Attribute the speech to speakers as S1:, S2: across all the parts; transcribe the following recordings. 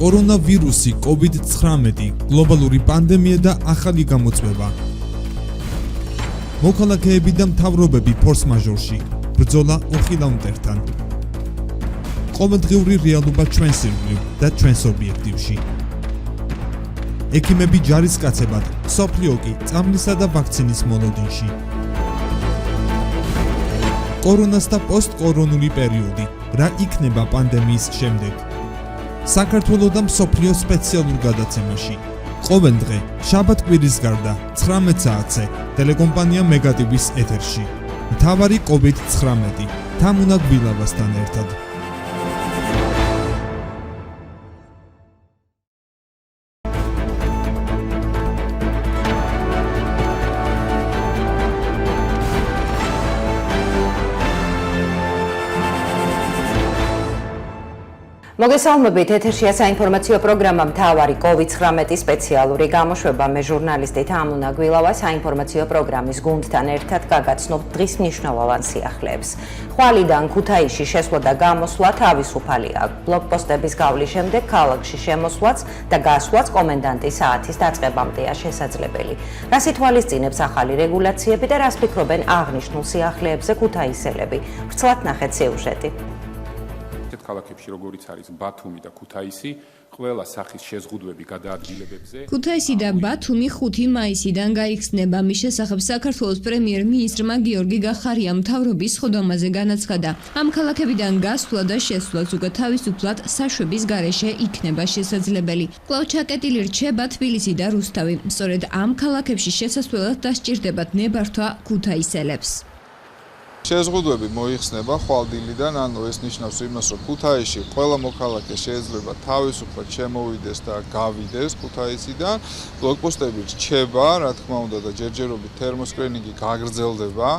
S1: კორონავირუსი, COVID-19, გლობალური პანდემია და ახალი გამოწვევა. მოქალაქეები და მთავრობები ფორს-მაჟორში, ბრძოლა უხილავმტერთან. ყოველდღიური რეალობა ჩვენს ირგვლივ და ჩვენს ობიექტივში. ექიმები ჯარისკაცებად, მსოფლიო კი წამლისა და ვაქცინის მოლოდინში. კორონას და პოსტკორონული პერიოდი, რა იქნება პანდემიის შემდეგ. საქართველოს და მსოფლიოს სპეციალურ გადაცემაში. ყოველდღე, შაბათ-კვირის გარდა, 19 საათზე, ტელეკომპანია მეგატივის ეთერში. მთავარი COVID-19, თამუნა გვილავასთან ერთად.
S2: მოგესალმებით, ეთერშია საინფორმაციო პროგრამა მთავარი COVID-19 სპეციალური გამოშვება. მე ჟურნალისტი თამუნა გვილავა საინფორმაციო პროგრამის გუნდთან ერთად გაგაცნობ დღის მნიშვნელოვან სიახლეებს. ხვალიდან ქუთაისში შესვლა და გამოსვლა თავისუფალია. ბლოკპოსტების გავლის შემდეგ ქალაქში შემოსვლაც და გასვლაც კომენდანტის საათის დაწყებამდეა შესაძლებელი. რას ითვალისწინებს ახალი რეგულაციები და რას ფიქრობენ აღნიშნულ სიახლეებზე ქუთაისელები? ვრცლად ნახეთ სიუჟეტი.
S3: ქალაქებში როგორიც არის ბათუმი და ქუთაისი, ყველა სახის შეზღუდვები გადაადგილებებზე.
S4: ქუთაისი და ბათუმი 5 მაისიდან გაიხსნება. მის შესახებ საქართველოს პრემიერ-მინისტრმა გიორგი გახარიამ მთავრობის სხდომაზე განაცხადა. ამ ქალაქებიდან გასვლა და შესვლა ზოგადად თავისუფლად საშვების გარეშე იქნება შესაძლებელი. კვლავ ჩაკეტილი რჩება თბილისი და რუსთავი. სწორედ ამ ქალაქებში შესასვლელად დასჭირდებათ ნებართვა ქუთაისელებს.
S5: შეზღუდვები მოიხსნება ხვალდილიდან, ანუ ეს ნიშნავს იმას, რომ ქუთაისში ყველა მოქალაქე შეიძლება თავისუფლად შემოვიდეს და გავიდეს ქუთაისიდან. ბლოკპოსტები რჩება, რა თქმა უნდა, და ჯერჯერობით თერმოსკრინინგი გაგრძელდება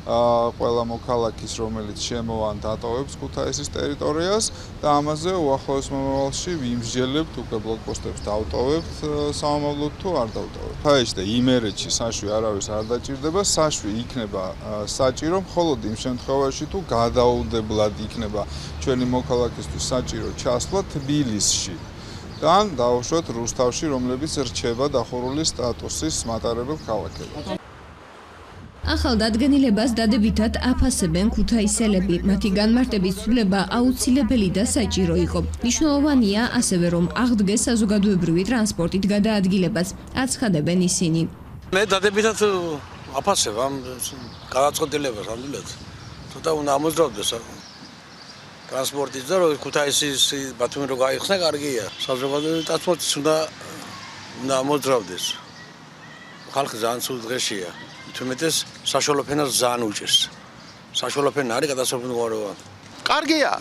S5: ყველა მოქალაქის, რომელიც შემოვან დატოვებს ქუთაისის ტერიტორიას და ამაზე უახლოეს მომავალში ვიმსჯელებთ, უკვე ბლოკპოსტებს დავტოვებთ სამომავლოდ თუ არ დავტოვებთ. ქუთაისში და იმერეთში საშვი არავის არ დაჭირდება, საშვი იქნება საჭირო მხოლოდ იმ შემთხვევაში, თუ გადაუდებლად იქნება ჩვენი მოქალაქისთვის საჭირო ჩასვლა თბილისში. და დავუშვათ რუსთავში, რომლებიც რჩება დახურული სტატუსის მატარებელ ქალაქებად.
S4: ახალ დადგენილებას დადებითად აფასებენ ქუთაისელები. მათი განმარტების ცვლილება აუცილებელი და საჭირო იყო. მნიშვნელოვანია ასევე, რომ აღდგეს საზოგადოებრივი ტრანსპორტით გადაადგილებაც, აცხადებენ ისინი.
S6: მე დადებითად აფასებ ამ გადაწყვეტილებას ნამდვილად. თუმცა უნდა ამოძრავდეს ტრანსპორტით და რომ ქუთაისის ბათუმი რო გაიხსნა, კარგია. საზოგადოებრივი ტრანსპორტიც უნდა ამოძრავდეს. ხალხი ძალიან სულ დღეშია. თუმეტეს საშუალო ფენას ძალიან უჭერს. საშუალო ფენა არის გადასაბრუნებლობა.
S7: კარგია.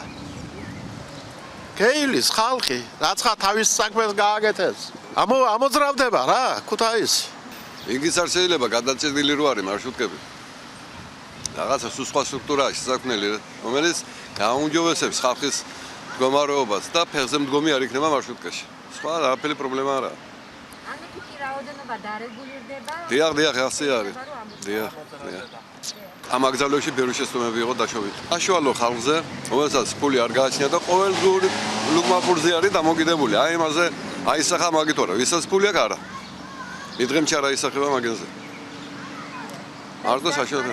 S7: გეილის ხალხი, რაცა თავის საქმეს გააკეთეს. ამოძრავდება რა, ქუთაისი.
S8: იგიც არ შეიძლება გადაწყვეტილი რო არის მარშრუტკები. რაღაცა სხვა სტრუქტურაა შესაქმნელი, რომელიც გააუმჯობესებს ხალხის მდგომარეობას და ფეხზე მდგომი არ იქნება მარშრუტკაში. სხვა არაფერი პრობლემა არა.
S9: რაოდენობა დარეგულირდება.
S8: დიახ, ასე არის. დიახ. ამ აკრძალვებში ბევრი შეცდომები იყო დაშვებით. საშუალო ხალხზე, რომელსაც ფული არ გააჩნია და ყოველდღიური ლუკმაფურზე არის დამოკიდებული. აი ამაზე აისახა მაგით არა, ვისაც ფული აქვს არა. მიდღემ ჩარა ისახება მაგენზე. მარტო საშუალო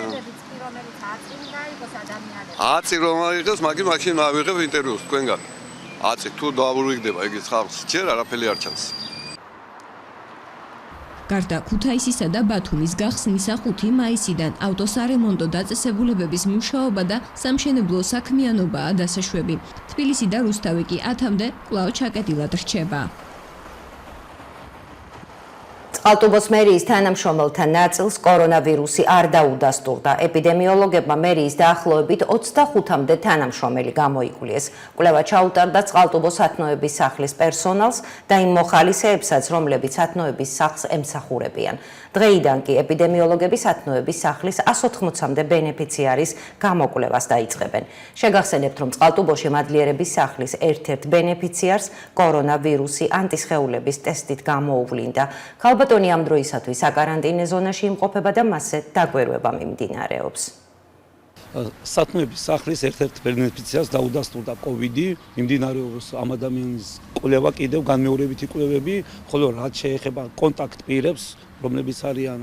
S8: აწი რომ აიღეს, მაშინ ავიღებ ინტერვიუს თქვენგან. აწი თუ დაავრიგდება ეგეც ხალხს, ჯერ არაფერი არ ჩანს.
S4: გარდა ქუთაისისა და ბათუმის გახსნისა 5 მაისიდან ავტოსარემონტო დაწესებულებების მუშაობა და სამშენებლო საქმიანობაა დასაშვები. თბილისი და რუსთავი კი 10-მდე კვლავ ჩაკეტილად რჩება.
S2: წყალტუბოს მერიის თანამშრომელთა ნაწილს კორონავირუსი არ დაუდასტურდა. ეპიდემიოლოგებმა მერიის დაახლოებით 25-მდე თანამშრომელი გამოიკვლიეს. კვლევა ჩაუტარდა წყალტუბოს სათნოების სახლის პერსონალს და იმ მოხალისეებსაც, რომლებიც სათნოების სახლს ემსახურებიან. დღეიდან კი ეპიდემიოლოგები სათნოების სახლის 180-მდე ბენეფიციარის გამოკვლევას დაიწყებენ. შეგახსენებთ, რომ წყალტუბოში მადლიერების სახლის ერთ-ერთ ბენეფიციარს კორონავირუსი ანტისხეულების ტესტით გამოუვლინდა. ქალბატონი ამ დროისათვის საკარანტინე ზონაში იმყოფება და მასზე დაგვერვება მიმდინარეობს.
S10: სათნოების სახლის ერთ-ერთ ბენეფიციარს დაუდასტურდა COVID-ი, მიმდინარეობს ამ ადამიანის კვლევა, კიდევ განმეორებითი კვლევები, ხოლო რაც შეეხება კონტაქტ პირებს, რომლებიც არიან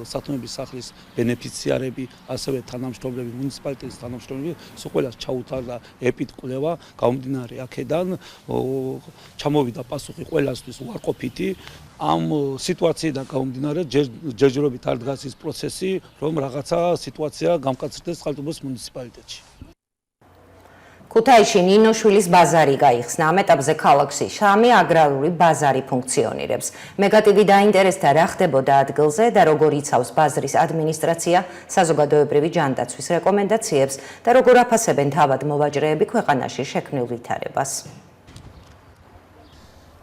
S10: სათნოების სახლის ბენეფიციარები, ასევე თანამშრომლები, მუნიციპალიტეტის თანამშრომლები, ყველას ჩაუტარდა ეპიდ კვლევა, გამომდინარე აქედან ჩამოვიდა პასუხი ყველასთვის უარყოფითი. ამ სიტუაციიდან გამომდინარე ჯერჯერობით არ დგას ის პროცესი, რომ რაღაცა სიტუაცია გამკაცრდეს წყალტუბოს მუნიციპალიტეტში.
S2: ქუთაისში ნინოშვილის ბაზარი გაიხსნა. ამ ეტაპზე ქალაქში 3 აგრარული ბაზარი ფუნქციონირებს. მეგატივი დაინტერესდა რა ხდებოდა ადგილზე და როგორ იცავს ბაზრის ადმინისტრაცია საზოგადოებრივი ჯანდაცვის რეკომენდაციებს და როგორ აფასებენ თავად მოვაჭრეები ქვეყანაში შექმნილ ვითარებას.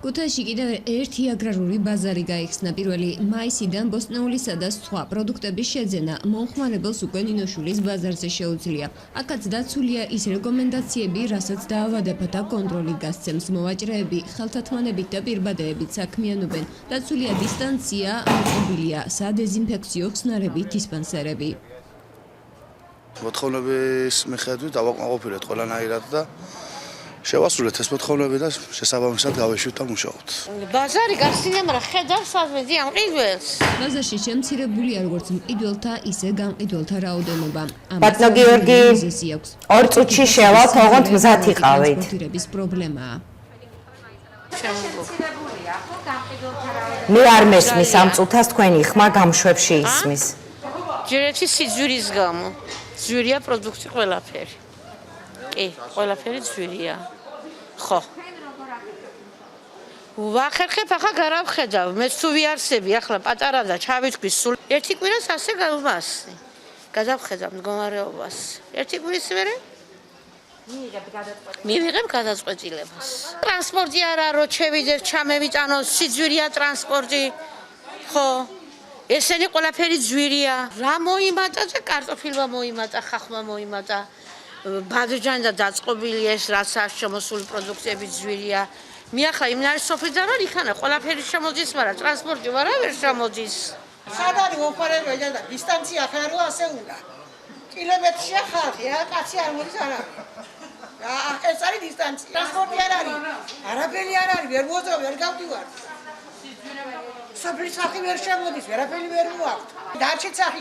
S4: ქუთაისში კიდევ ერთი აგრარული ბაზარი გაიხსნა. 1 მაისიდან ბოსტნეულისა და სხვა პროდუქტების შეძენა მომხმარებელს უკვე ნინოშვილის ბაზარზე შეუძლია. აქაც დაცულია ის რეკომენდაციები, რასაც დაავადებათა კონტროლი გასცემს. მოვაჭრეები ხელთათმანებით და პირბადეებით საქმიანობენ. დაცულია დისტანცია, მოწყობილია სადეზინფექციო ხსნარებით დისპანსერები.
S6: მოთხოვნების მიხედვით დავაკმაყოფილეთ ყველანაირად და შევასრულეთ ეს მოთხოვნები და შესაბამისად გავეშვით და მუშაობთ.
S11: ბაზარი გახსნა, მაგრამ ხედავს სადმედი ამ ყიდველს.
S4: ბაზარში შემცირებულია როგორც მყიდველთა, ისე გამყიდველთა რაოდენობა.
S2: ბატონო გიორგი, 2 წუთში შევალთ, ოღონდ მზად იყავით.
S4: ტრანსპორტირების პრობლემაა.
S2: მე არ მესმის ამ წუთას თქვენი ხმა გამშვებში ისმის.
S11: ჯერეთი სიძვირის გამო. ძვირია პროდუქტი ყველაფერი. კი, ყველაფერი ძვირია. ხო. ვახერხებ, ახლა გარავხედავ. მე თუ ვიარსები, ახლა პატარა და ჩავიტკვის სულ. ერთი კვირას ასე გავმასი. გადავხედავ მდგომარეობას. ერთი კვირის მერე მივიღებ გადაწყვეტილებას. ტრანსპორტი არა, რო შევიდეთ, ჩამევიტანო, სიძვირია ტრანსპორტი. ხო. ესენი ყველაფერი ძვირია. რა მოიმატა და კარტოფილმა მოიმატა, ხახმა მოიმატა. ბადრიჯანი და დაწყობილი ეს რაც არის შემოსული პროდუქტები ძვირია. მე ახლა იმ არის სოფლიდან რომ იქანა ყველაფერი შემოდის, მაგრამ ტრანსპორტი ვერავერ შემოდის.
S12: სად არის მომხმარებელი და დისტანცია ახლა რო ასე უნდა. კილომეტრშია ხალხი, რა კაცი არ მოდის არა. ეს არის დისტანცია. ტრანსპორტი არ არის. არაფერი არ არის, ვერ მოძრავ, ვერ გავდივარ. სოფლის სახი ვერ შემოდის, ვერაფერი ვერ მოაქვს. დარჩით სახი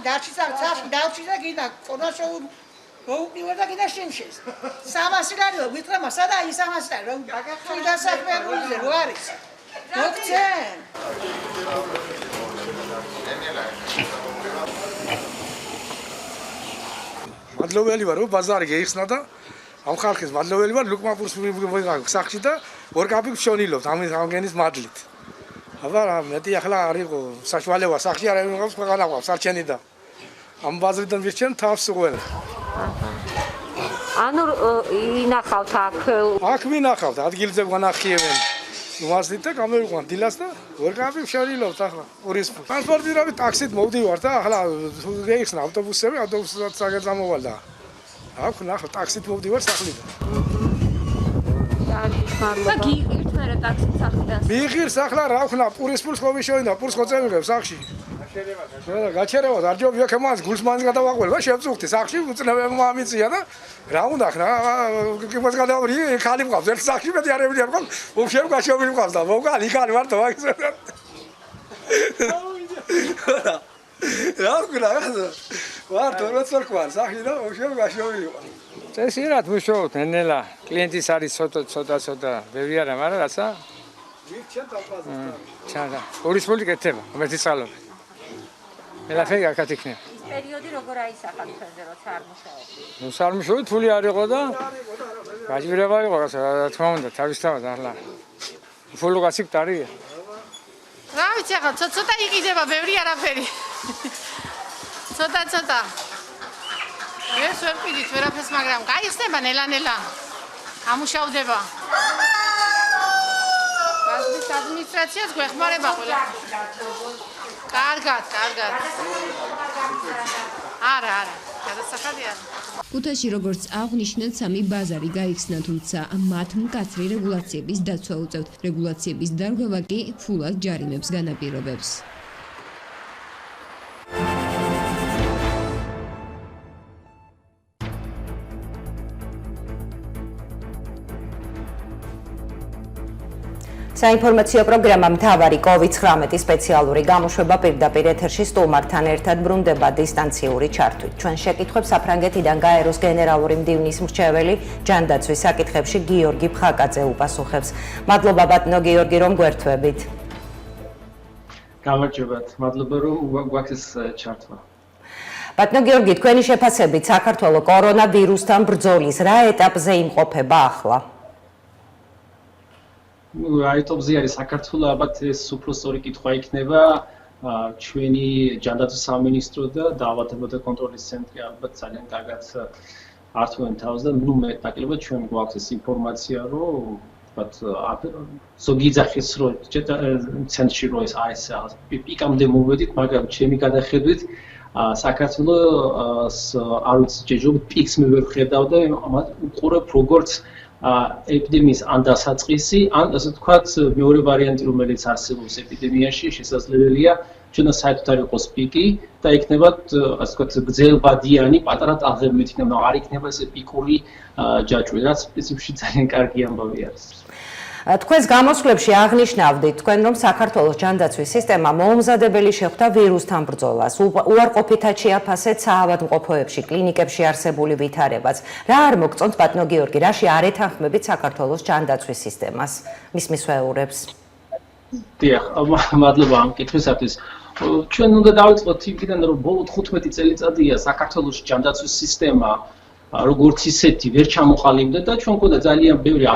S12: და გინდა კონაშოუ მოუყივარ და კიდე შენშეს. 300 ლარია ვიტყრა, სადა ის 300 ლარი რომ კიდე საქმეზე რო არის. მოგცენ.
S6: მადლობელი ვარ, რომ ბაზარი გაიხსნა და ამ ხალხის მადლობელი ვარ, ლუკმაპურს ვიღავ სახში და ორკაპი ვშონილობთ ამ გენის მადლით. აბა მეტი ახლა არისო საშუალება სახში არ ვიღავს ქვეყანა გვაქვს არჩენი და ამ ბაზრიდან ვირჩენ თავს ყველა.
S9: ანუ ინახავთ აქ?
S6: აქ ვინახავთ, ადგილზე გვანახიებენ. ნუაზით და გამოვიყვან დილას და ორკაპი ვშორილობთ ახლა ურისფულ. ტრანსპორტირებით ტაქსით მოვდივარ და ახლა გაიხსნა ავტობუსები, ავტობუსსაც აგეწამოვალდა. აქ ნახავ ტაქსით მოვდივარ სახლიდან.
S9: და გიიღირთ მერე ტაქსით სახლიდან?
S6: მიიღირს ახლა რა ვქნა, პურისფულს ხო ვიშოვინდა, პურს ხო წევიღებ სახში. გაჩერებად არ ჯობია ქემას გულს მანს გადავაყოლება შევწუხდი სახში უწნევებმა ამიწია და რა უნდა ხნა კიბას გადავრი ხალი მყავს ერთ სახში მეტი არ ემილი არ მყავს უშევ გაშოვილი მყავს და მოგალი ხალი ვარ და მაგის რა ვქნა ვარ თოროწორ ხარ სახში და უშევ გაშოვილი ვარ
S13: წესიერად ვუშაობთ ნელა კლიენტის არის ცოტა ბევრი არა მაგრამ რაცა
S6: ვიქჩენ დაფაზა
S13: ჩადა ურისფული კეთება მერტი წყალობ ყველაფერი აქაც იქნება.
S9: ის პერიოდი როგორ აისახა თქვენზე, როცა არ მუშაობთ?
S13: ნუ სამუშაოდ ფული არ იყო და გაჭირება იყო რა თქმა უნდა, თავისთავად ახლა. ფულო გასიკ დარია.
S11: რა ვიცი ახლა ცოტა იყიდება, ბევრი არაფერი. ცოტა. ეს ვერ ვყიდით ვერაფერს, მაგრამ გაიხსნება ნელა. ამუშავდება. ბაზრის ადმინისტრაციას გვეხმარება ყველა. კარგად. არა. გადასახადი არა.
S4: ქუთაისში როგორც აღნიშნეთ, 3 ბაზარი გაიხსნა, თუმცა მათ მკაცრი რეგულაციების დაცვა უწევთ. რეგულაციების დარღვევა კი ფულად ჯარიმებს განაპირობებს.
S2: საინფორმაციო პროგრამა მთავარი COVID-19 სპეციალური გამოშვება პირდაპირ ეთერში სტუმართან ერთად ბრუნდება დისტანციური ჩართვით. ჩვენ შეკითხვებს საფრანგეთიდან გაეროს გენერალური მდივნის მრჩეველი ჯანდაცვის საკითხებში გიორგი ფხაკაძე უპასუხებს. მადლობა ბატონო გიორგი, რომ გვერთვებით.
S14: გამარჯობათ, მადლობა რომ გვაქვს ეს ჩართვა.
S2: ბატონო გიორგი, თქვენი შეფასებით საქართველოს კორონავირუსთან ბრძოლის რა ეტაპზე იმყოფება ახლა?
S14: აიტოპზე არის საქართველოს, ალბათ ეს უფრო სწორი კითხვა იქნება. ჩვენი ჯანდაცვის სამინისტრო და დაავადებათა კონტროლის ცენტრი ალბათ ძალიან კარგად ართმევენ თავს და მე ნაკლებად ჩვენ გვაქვს ეს ინფორმაცია, რომ ზოგი იძახის რომ ცენტრში რო ეს არის პიკამდე მოვედით, მაგრამ ჩემი გადახედვით საქართველოს არ ვიცი ჯერჯერობით პიკს მე ვერ ვხედავ და უყურებ როგორც ეპიდემიის ან დასაწყისი, ან ასე ვთქვათ, მეორე ვარიანტი, რომელიც არსებობს ეპიდემიაში, შესაძლებელია ჩვენთან საერთოდ არ იყოს პიკი და იქნება, ასე ვთქვათ, გრძელვადიანი პატარა ტალღები იქნება, არ იქნება ესე პიკური ჯაჭვი, რაც პრინციპში ძალიან კარგი ამბავი არის.
S2: თქვენს გამოსვლებში აღნიშნავდით თქვენ, რომ საქართველოს ჯანდაცვის სისტემა მოუმზადებელი შეხვდა ვირუსთან ბრძოლას. უარყოფითად შეაფასეთ საავადმყოფოებში, კლინიკებში არსებული ვითარებაც. რა არ მოგწონთ ბატონო გიორგი, რაში არ ეთანხმებით საქართველოს ჯანდაცვის სისტემას, მის მისვეურებს?
S14: დიახ, მადლობა ამ კითხვისათვის. ჩვენ უნდა დავიწყოთ იმიდან, რომ ბოლო 15 წელიწადია საქართველოს ჯანდაცვის სისტემა როგორც ისეთი ვერ ჩამოყალიბდა და ჩვენ გვქონდა ძალიან ბევრი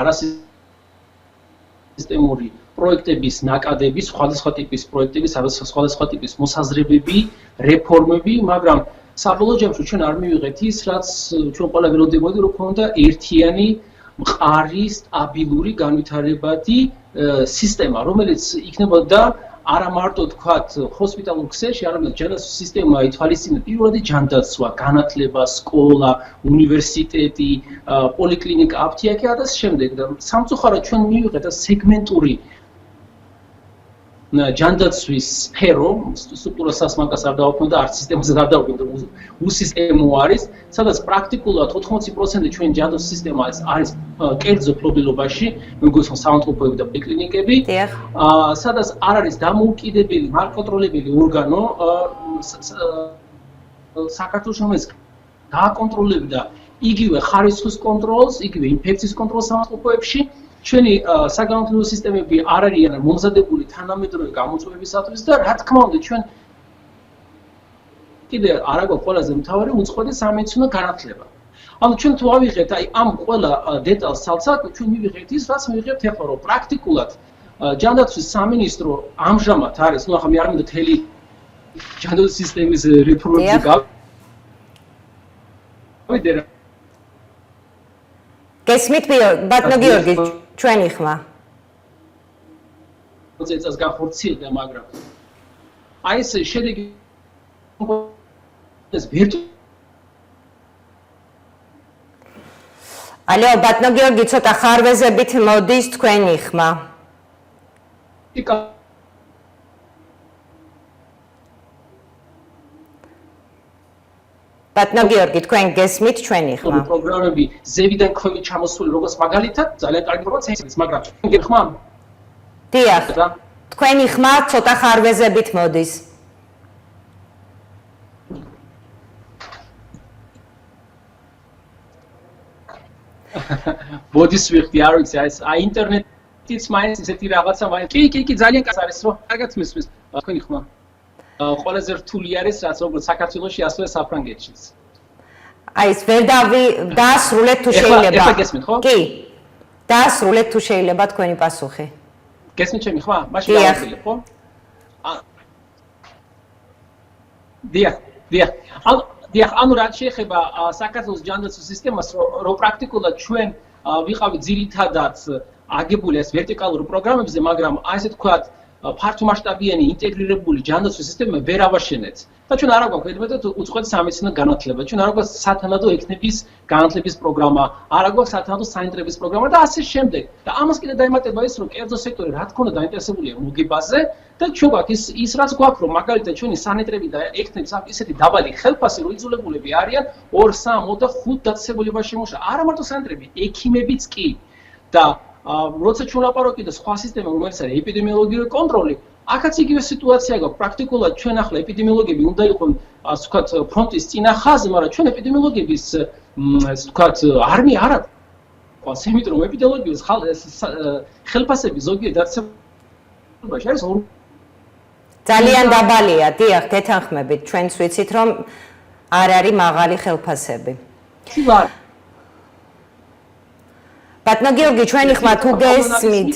S14: სისტემური პროექტების ნაკადები, სხვადასხვა ტიპის პროექტები, სხვადასხვა ტიპის მოსაზრებები, რეფორმები, მაგრამ საბოლოო ჯამში ჩვენ არ მივიღეთ ის, რაც ჩვენ ყველა ველოდებოდი, რომ ქონდა ერთიანი, მყარი, სტაბილური, განვითარებადი სისტემა, რომელიც იქნებოდა არა მარტო თქვათ ჰოსპიტალურ ქსელში, არამედ ჯანდაცვის სისტემა ითვალისწინებდა პირველადი ჯანდაცვა, განათლება, სკოლა, უნივერსიტეტი, პოლიკლინიკა, აფთიაქი და შემდეგ და სამწუხაროდ ჩვენ მივიღეთ სეგმენტური ჯანდაცვის სფერო, სტრუქტურა სასმაკას არ დავაფრთხილდა, არც სისტემაზე არ დავაფრთხილდა, უსისტემო არის, სადაც პრაქტიკულად 80% ჩვენი ჯანდაცვის სისტემა არის კერძო ფლობილობაში, მეგონა საავადმყოფოები და პოლიკლინიკები, სადაც არ არის დამოუკიდებელი, მარკონტროლებელი ორგანო საქართველოს, რომელიც გააკონტროლებდა იგივე ხარისხის კონტროლს, იგივე ინფექციის კონტროლს საავადმყოფოებში. ჩვენი საგანმანათლებლო სისტემები არ არიან მომზადებული თანამედროვე გამოწვევებისათვის და რა თქმა უნდა ჩვენ კიდე არ აქვს ყველაზე მთავარი უწყოდი სამედიცინო განათლება. ანუ ჩვენ თუ ავიღეთ აი ამ ყველა დეტალს ცალ-ცალ, ჩვენ მივიღეთ ის, რაც მივიღებთ ახლა, რომ პრაქტიკულად ჯანდაცვის სამინისტრო ამჟამად არის, ნუ ახლა მე არ მინდა თელი ჯანდაცვის სისტემის რეფორმები გავიდე.
S2: გესმით ბატონო გიორგი, ჩვენი ხმა.
S14: წელს გახორციელდა, მაგრამ აი ეს შედეგი ეს ვირტუ
S2: ალო ბატონო გიორგი, ცოტა ხარვეზებით მოდის თქვენი ხმა. ბატონო გიორგი, თქვენ გესმით ჩვენი ხმა?
S14: პროგრამები ზევიდან ქვევით ჩამოსული, როგორც მაგალითად, ძალიან კარგი ინფორმაცია ის, მაგრამ თქვენი ხმა?
S2: დიახ. თქვენი ხმა ცოტა ხარვეზებით მოდის.
S14: ბოდის ვიხდი, არ ვიცი, აი ინტერნეტიც მაინც ისეთი რაღაცა მაინც. კი, ძალიან კარგი არის, რომ კარგად მისმის თქვენი ხმა. ყველაზე რთული არის, რაც როგორც საქართველოში, ასევე საფრანგეთშიც.
S2: აი ეს ვერ დაასრულეთ თუ შეიძლება.
S14: ეხლა გესმით, ხო?
S2: კი. დაასრულეთ თუ შეიძლება თქვენი პასუხი.
S14: გესმით ჩემი ხმა? მაშინ დავაწყილებ, ხო? დიახ, ანუ რაც შეეხება საქართველოს ჯანდაცვის სისტემას, რომ პრაქტიკულად ჩვენ ვიყავით ძირითადად აგებული ეს ვერტიკალურ პროგრამებზე, მაგრამ ასე თქვათ ფართომასშტაბიანი ინტეგრირებული ჯანდაცვის სისტემა ვერ ავაშენეთ. და ჩვენ არ აგვაქვს მეტად უწყვეტი სამედიცინო განათლება. ჩვენ არ აგვაქვს სათანადო ექნების განათლების პროგრამა, არ აგვაქვს სათანადო საინტერესო პროგრამა და ასე შემდეგ. და ამას კიდე დაემატება ის, რომ კერძო სექტორი რა თქმა უნდა დაინტერესებულია მოგებაზე და ჩვენ გვაქვს ის რაც გვაქვს, რომ მაგალითად ჩვენი სანიტრები და ექნები ისეთი დაბალი ხელფასი რო იძულებულები არიან 2, 3, 4 და 5 დაწესებულებაში შემუშავა. არა მარტო სანიტრები, ექიმებიც კი. და როცა ჩვენ ვლაპარაკობთ და სხვა სისტემა რომელიც არის ეპიდემიოლოგიური კონტროლი, აქაც იგივე სიტუაცია გაქვს. პრაქტიკულად ჩვენ ახლა ეპიდემიოლოგები უნდა იყვნენ, ასე ვთქვათ, ფრონტის წინა ხაზზე, მაგრამ ჩვენ ეპიდემიოლოგების, ასე ვთქვათ, არმია არ აქვს. იმიტომ რომ ეპიდემიოლოგიის ხელფასები ზოგიერთ დაწესებულობაში არის
S2: ძალიან დაბალია, დიახ, გეთანხმებით, ჩვენც ვიცით რომ არ არის მაღალი ხელფასები. ბატონო გიორგი, ჩვენი ხმა თუ გესმით.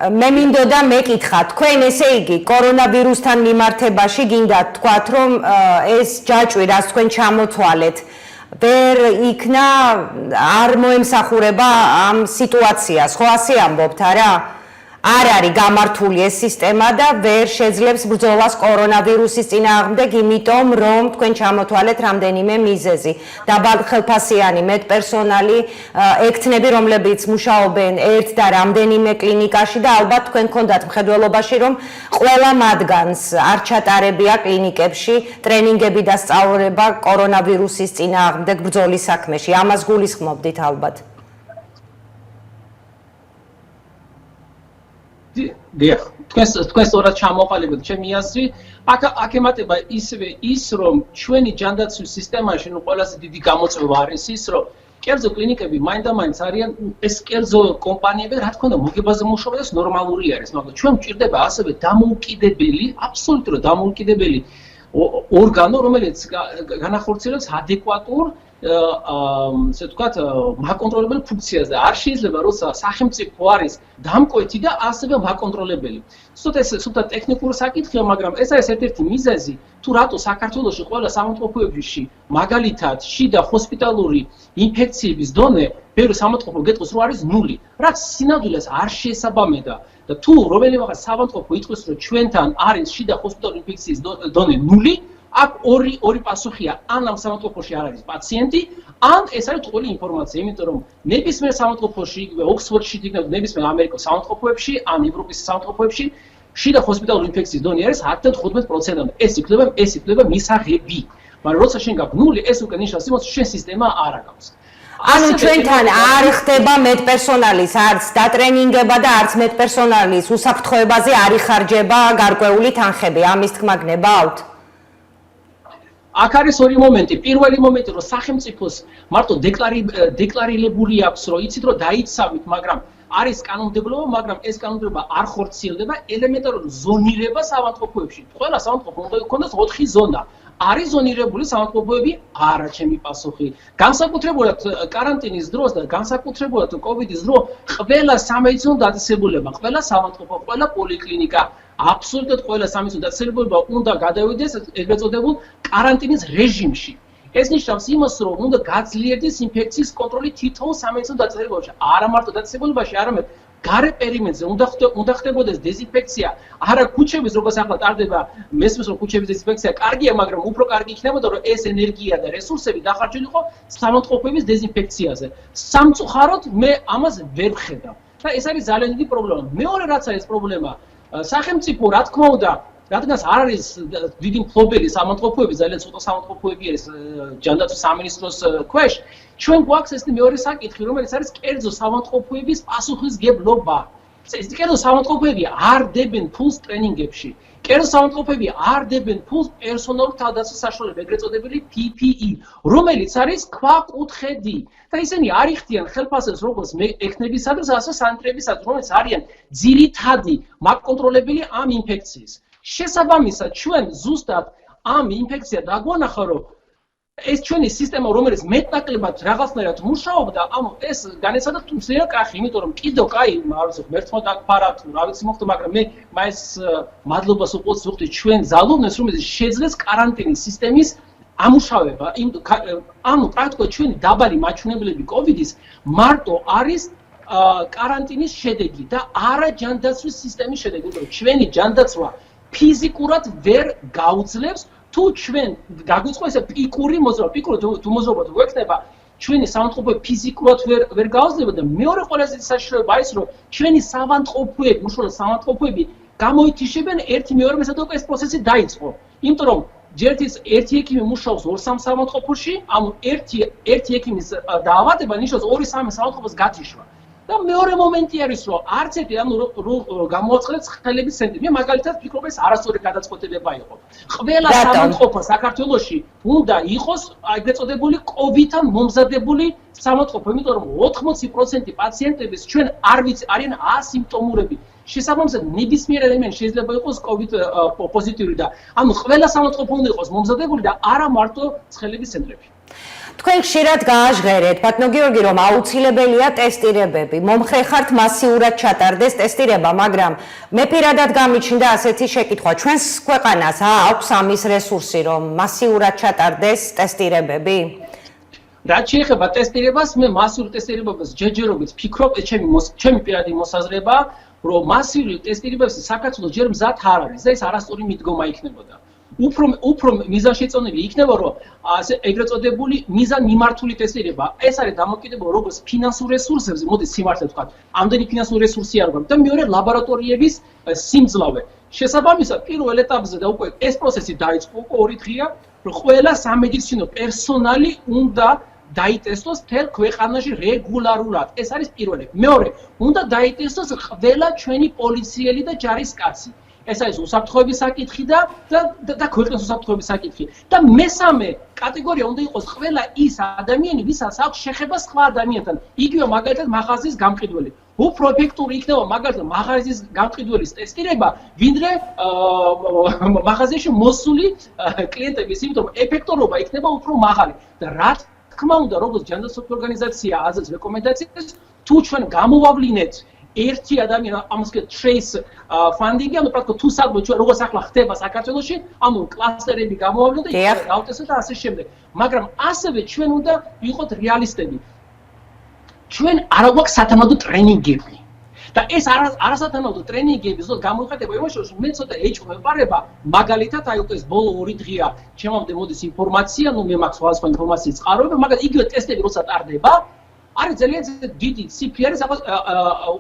S2: მე მინდოდა მეკითხა, თქვენ ესე იგი კორონავირუსთან მიმართებაში გინდათ თქვათ რომ ეს ჯაჭვი რაც თქვენ ჩამოთვალეთ ვერ იქნა არ მოემსახურება ამ სიტუაციას, ხო ასე ამბობთ, არა? არ არის გამართული ეს სისტემა და ვერ შეძლებს ბრძოლას კორონავირუსის წინააღმდეგ, იმიტომ რომ თქვენ ჩამოთვალეთ რამდენიმე მიზეზი. დაბალ ხელფასიანი მედპერსონალი, ექთნები, რომლებიც მუშაობენ ერთ და რამდენიმე კლინიკაში და ალბათ თქვენ გქონდათ მხედველობაში, რომ ყველა მათგანს არ ჩატარებია კლინიკებში ტრენინგები და სწავლება კორონავირუსის წინააღმდეგ ბრძოლის საქმეში. ამას გულისხმობდით ალბათ.
S14: დიახ, თქვენ სწორად ჩამოყალიბეთ ჩემი აზრი. აქ ემატება ისევე ის, რომ ჩვენი ჯანდაცვის სისტემაში ყველაზე დიდი გამოწვევა არის ის, რომ კერძო კლინიკები მაინდა-მაინც არიან ეს კერძო კომპანიები, რა თქმა უნდა, მოგებაზე მუშაობა და ნორმალური არის, მაგრამ ჩვენ გვჭირდება ასევე დამოუკიდებელი, აბსოლუტურად დამოუკიდებელი ორგანო, რომელიც განახორციელებს ადეკვატურ ასე ვთქვათ, მაკონტროლებელ ფუნქციაზე. არ შეიძლება, როცა სახელმწიფო არის დამკვეთი და ასევე მაკონტროლებელი. ცოტა ტექნიკური საკითხია, მაგრამ ეს არის ერთ-ერთი მიზეზი, თუ რატო საქართველოში ყველა სამავთყოფოებში, მაგალითად, შიდა ჰოსპიტალური ინფექციების დონე, ბევრი სამავთყოფო გეტყვის, რომ არის 0, რაც სინამდვილეს არ შეესაბამება. და თუ რომელიღაც სამავთყოფო იტყვის, რომ ჩვენთან არის შიდა ჰოსპიტალური ინფექციის დონე 0, აქ ორი პასუხია, ან ამ სამავთყოფოში არ არის პაციენტი, ან ეს არის ტყუილი ინფორმაცია, იმიტომ რომ ნებისმიერ სამავთყოფოში, იგივე ოქსფორდში, ნებისმიერ ამერიკის სამავთყოფოებში, ან ევროპის სამავთყოფოებში, შიდა ჰოსპიტალური ინფექციის დონე არის 10-15%. ეს იკვლება მისაღები. მაგრამ როცა შენ გაქვს 0, ეს უკვე ნიშნავს იმას, რომ შენ სისტემა არ აქვს.
S2: ანუ ჩვენთან არ ხდება მედპერსონალის არც დატრენინგება და არც მედპერსონალის უსაფრთხოებაზე არ იხარჯება გარკვეული თანხები. ამის თქმა გნებავთ?
S14: აქ არის ორი მომენტი. პირველი მომენტი, რომ სახელმწიფოს მარტო დეკლარირებული აქვს, რომ იცით, რომ დაიცავით, მაგრამ არის კანონმდებლობა, მაგრამ ეს კანონმდებლობა არ ხორციელდება, ელემენტარული ზონირება სამავთყოფოებში. ყველა სამავთყოფო უნდა იქონდეს 4 ზონა. არის ზონირებული სამავთყოფოები? არა, ჩემი პასუხი. განსაკუთრებულად каранტინის დროს და განსაკუთრებულად კოვიდის დროს ყველა სამედიცინო დაწესებულება, ყველა სამავთყოფო, ყველა პოლიკლინიკა, აბსოლუტურად ყველა სამედიცინო დაწესებულება უნდა გადავიდეს ეგრეთ წოდებულ каранტინის რეჟიმში. ეს ნიშნავს იმას, რომ უნდა გაძლიერდეს ინფექციის კონტროლი თითოეულ სამედიცინო დაწესებულებაში, არა მარტო დაწესებულებაში, არამედ გარე პერიმეტრზე უნდა ხდებოდეს დეზინფექცია. არა ქუჩების, როგორც ახლა ტარდება, მესმის რომ ქუჩების დეზინფექცია კარგია, მაგრამ უფრო კარგი იქნებოდა, რომ ეს ენერგია და რესურსები დახარჯულიყო სამავთყოფოების დეზინფექციაზე. სამწუხაროდ მე ამას ვერ ვხედავ. და ეს არის ძალიან დიდი პრობლემა. მეორე რაც არის პრობლემა, სახელმწიფო რა თქმა უნდა, რადგანაც არ არის დიდი მფლობელი სამავთყოფოების, ძალიან ცოტა სამავთყოფოები არის ჯანდაცვის სამინისტროს ქვეშ, ჩვენ გვაქვს ეს მეორე საკითხი, რომელიც არის კერძო სამავთყოფოების პასუხისგებლობა. ეს კერძო სამავთყოფოები არ დებენ ფულს ტრენინგებში. კერძო სამავთყოფოები არ დებენ ფულს პერსონალურ თავდაცვის საშუალებას, ეგრეთ წოდებული PPE, რომელიც არის ქვაკუთხედი. და ისინი არ იხდიან ხელფასებს როგორც ექნებისათვის, ასე სანიტარებისათვის, რომელიც არიან ძირითადი მაკონტროლებელი ამ ინფექციის. შესაბამისად, ჩვენ ზუსტად ამ ინფექცია დაგვანახა, რომ ეს ჩვენი სისტემა, რომელიც მეტნაკლებად რაღაცნაირად მუშაობდა, ეს განეცადა თუმცა კახი, იმიტომ რომ კიდევ კაი, არ ვიცი, მერცხმა დაგფარა თუ რა ვიცი მოხდა, მაგრამ მე მაინც მადლობას უყურს ვუხდი ჩვენ ზალუნებს, რომელიც შეძლეს каранტინის სისტემის ამუშავება. ანუ პრაქტიკულად ჩვენი დაბალი მაჩვენებლები კოვიდის მარტო არის каранტინის შედეგი და არა ჯანდაცვის სისტემის შედეგი, იმიტომ რომ ჩვენი ჯანდაცვა ფიზიკურად ვერ გაუძლებს თუ ჩვენ გაგვიწყო ესე პიკური მოძრაობა, პიკური თუ მოძრაობა თუ გვექნება, ჩვენი სამავთყოფოები ფიზიკურად ვერ გაუძლება და მეორე ყველაზე საშუალება არის, რომ ჩვენი სამავთყოფოები, უშუალოდ სამავთყოფოები გამოითიშებენ ერთი მეორესთან და ეს პროცესი დაიწყო. იმიტომ რომ ჯერთვის ერთი ექიმი მუშაობს 2-3 საავადმყოფოში, ანუ ერთი ექიმის დაავადება ნიშნავს 2-3 საავადმყოფოს გათიშვა. და მეორე მომენტი არის, რომ არც ერთი გამოაცხადეთ ხელების ცენტრი. მე მაგალითად ვფიქრობ, ეს არასწორი გადაწყვეტილება იყო. ყველა საავადმყოფო საქართველოში უნდა იყოს ეგრეთ წოდებული COVID-თან მომზადებული საავადმყოფო, იმიტომ რომ 80% პაციენტების ჩვენ არ ვიცი, არიან ასიმპტომურები. შესაბამისად, ნებისმიერ ადამიანი შეიძლება იყოს COVID პოზიტიური და ანუ ყველა საავადმყოფო უნდა იყოს მომზადებული და არა მარტო ცხელების ცენტრები.
S2: თქვენ ხშირად გააჟღერეთ, ბატონო გიორგი, რომ აუცილებელია ტესტირებები. მომხრე ხართ მასიურად ჩატარდეს ტესტირება, მაგრამ მე პირადად გამიჩნდა ასეთი შეკითხვა. ჩვენს ქვეყანას აქვს ამის რესურსი, რომ მასიურად ჩატარდეს ტესტირებები?
S14: რაც შეეხება ტესტირებას, მე მასიურ ტესტირებებს ჯერჯერობით ვფიქრობ, ჩემი პირადი მოსაზრება, რომ მასიური ტესტირებების საქართველოს ჯერ მზად არ არის და ეს არასწორი მიდგომა იქნებოდა. უფრო მიზანშეწონილი იქნება, რომ ეგრეთ წოდებული მიზანმიმართული ტესტირება, ეს არის დამოკიდებული როგორც ფინანსურ რესურსებზე, მოდი სიმართლე ვთქვათ, ამდენი ფინანსური რესურსი არ გვაქვს და მეორე ლაბორატორიების სიმძლავრე. შესაბამისად, პირველ ეტაპზე და უკვე ეს პროცესი დაიწყო, უკვე 2 დღეა, რომ ყველა სამედიცინო პერსონალი უნდა დაიტესტოს მთელ ქვეყანაში რეგულარულად. ეს არის პირველი. მეორე, უნდა დაიტესტოს ყველა ჩვენი პოლიციელი და ჯარისკაცი. ეს არის უსაფრთხოების საკითხი და ქვეყნის უსაფრთხოების საკითხი. და მესამე კატეგორია უნდა იყოს ყველა ის ადამიანი, ვისაც აქვს შეხება სხვა ადამიანთან. იგივე მაგალითად მაღაზიის გამყიდველი. უფრო ეფექტური იქნება მაგალითად მაღაზიის გამყიდველის ტესტირება, ვიდრე მაღაზიაში მოსული კლიენტების, იმიტომ რომ ეფექტურობა იქნება უფრო მაღალი. და რა თქმა უნდა, როგორც ჯანდაცვის ორგანიზაცია აზრს რეკომენდაციას, თუ ჩვენ გამოვავლინეთ ერთი ადამიანი ამას ქვია trace funding-ი, ანუ პრაქტიკულად თუ სადმე ჩვენ როგორც ახლა ხდება საქართველოში, ანუ კლასტერები გამოვავლინოთ და გავტესოთ და ასე შემდეგ. მაგრამ ასევე ჩვენ უნდა ვიყოთ რეალისტები. ჩვენ არ გვაქვს სათანადო ტრენინგები. და ეს არასათანადო ტრენინგები ზოგადად გამოიხატება იმაში, რომ მე ცოტა ეჭვმეპარება, მაგალითად, აი უკვე ეს ბოლო 2 დღეა ჩემამდე მოდის ინფორმაცია, ნუ მე მაქვს სხვადასხვა ინფორმაციის წყაროები, მაგრამ იგივე ტესტები როცა ტარდება, არის ძალიან დიდი ციფრი არის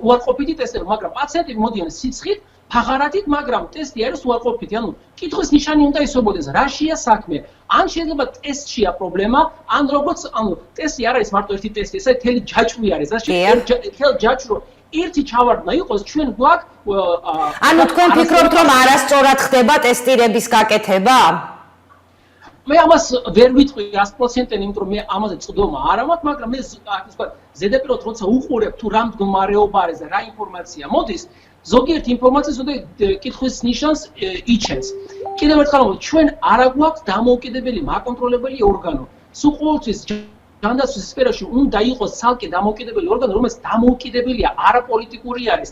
S14: უარყოფითი ტესტები, მაგრამ პაციენტები მოდიან სიცხით, ფაღარათით, მაგრამ ტესტი არის უარყოფითი. ანუ კითხვის ნიშანი უნდა ისობოდეს, რაშია საქმე. ან შეიძლება ტესტშია პრობლემა, ან როგორც ტესტი არ არის მარტო ერთი ტესტი, ეს მთელი ჯაჭვი არის. მთელ ჯაჭვრო ერთი ჩავარდნა იყოს, ჩვენ გვაქვს
S2: ანუ თქვენ ფიქრობთ, რომ არასწორად ხდება ტესტირების გაკეთება?
S14: მე ამას ვერ ვიტყვი 100%, იმიტომ რომ მე ამაზე წვდომა არ მაქვს, მაგრამ მე ზედაპირულად როცა უყურებ თუ რა მდგომარეობა არის და რა ინფორმაცია მოდის, ზოგიერთი ინფორმაცია ზოგადად კითხვის ნიშანს იჩენს. კიდევ ერთხელ ჩვენ არ გვაქვს დამოუკიდებელი მაკონტროლებელი ორგანო. სულ ყოველთვის ჯანდაცვის სფეროში უნდა იყოს ცალკე დამოუკიდებელი ორგანო, რომელიც დამოუკიდებელია, არაპოლიტიკური არის,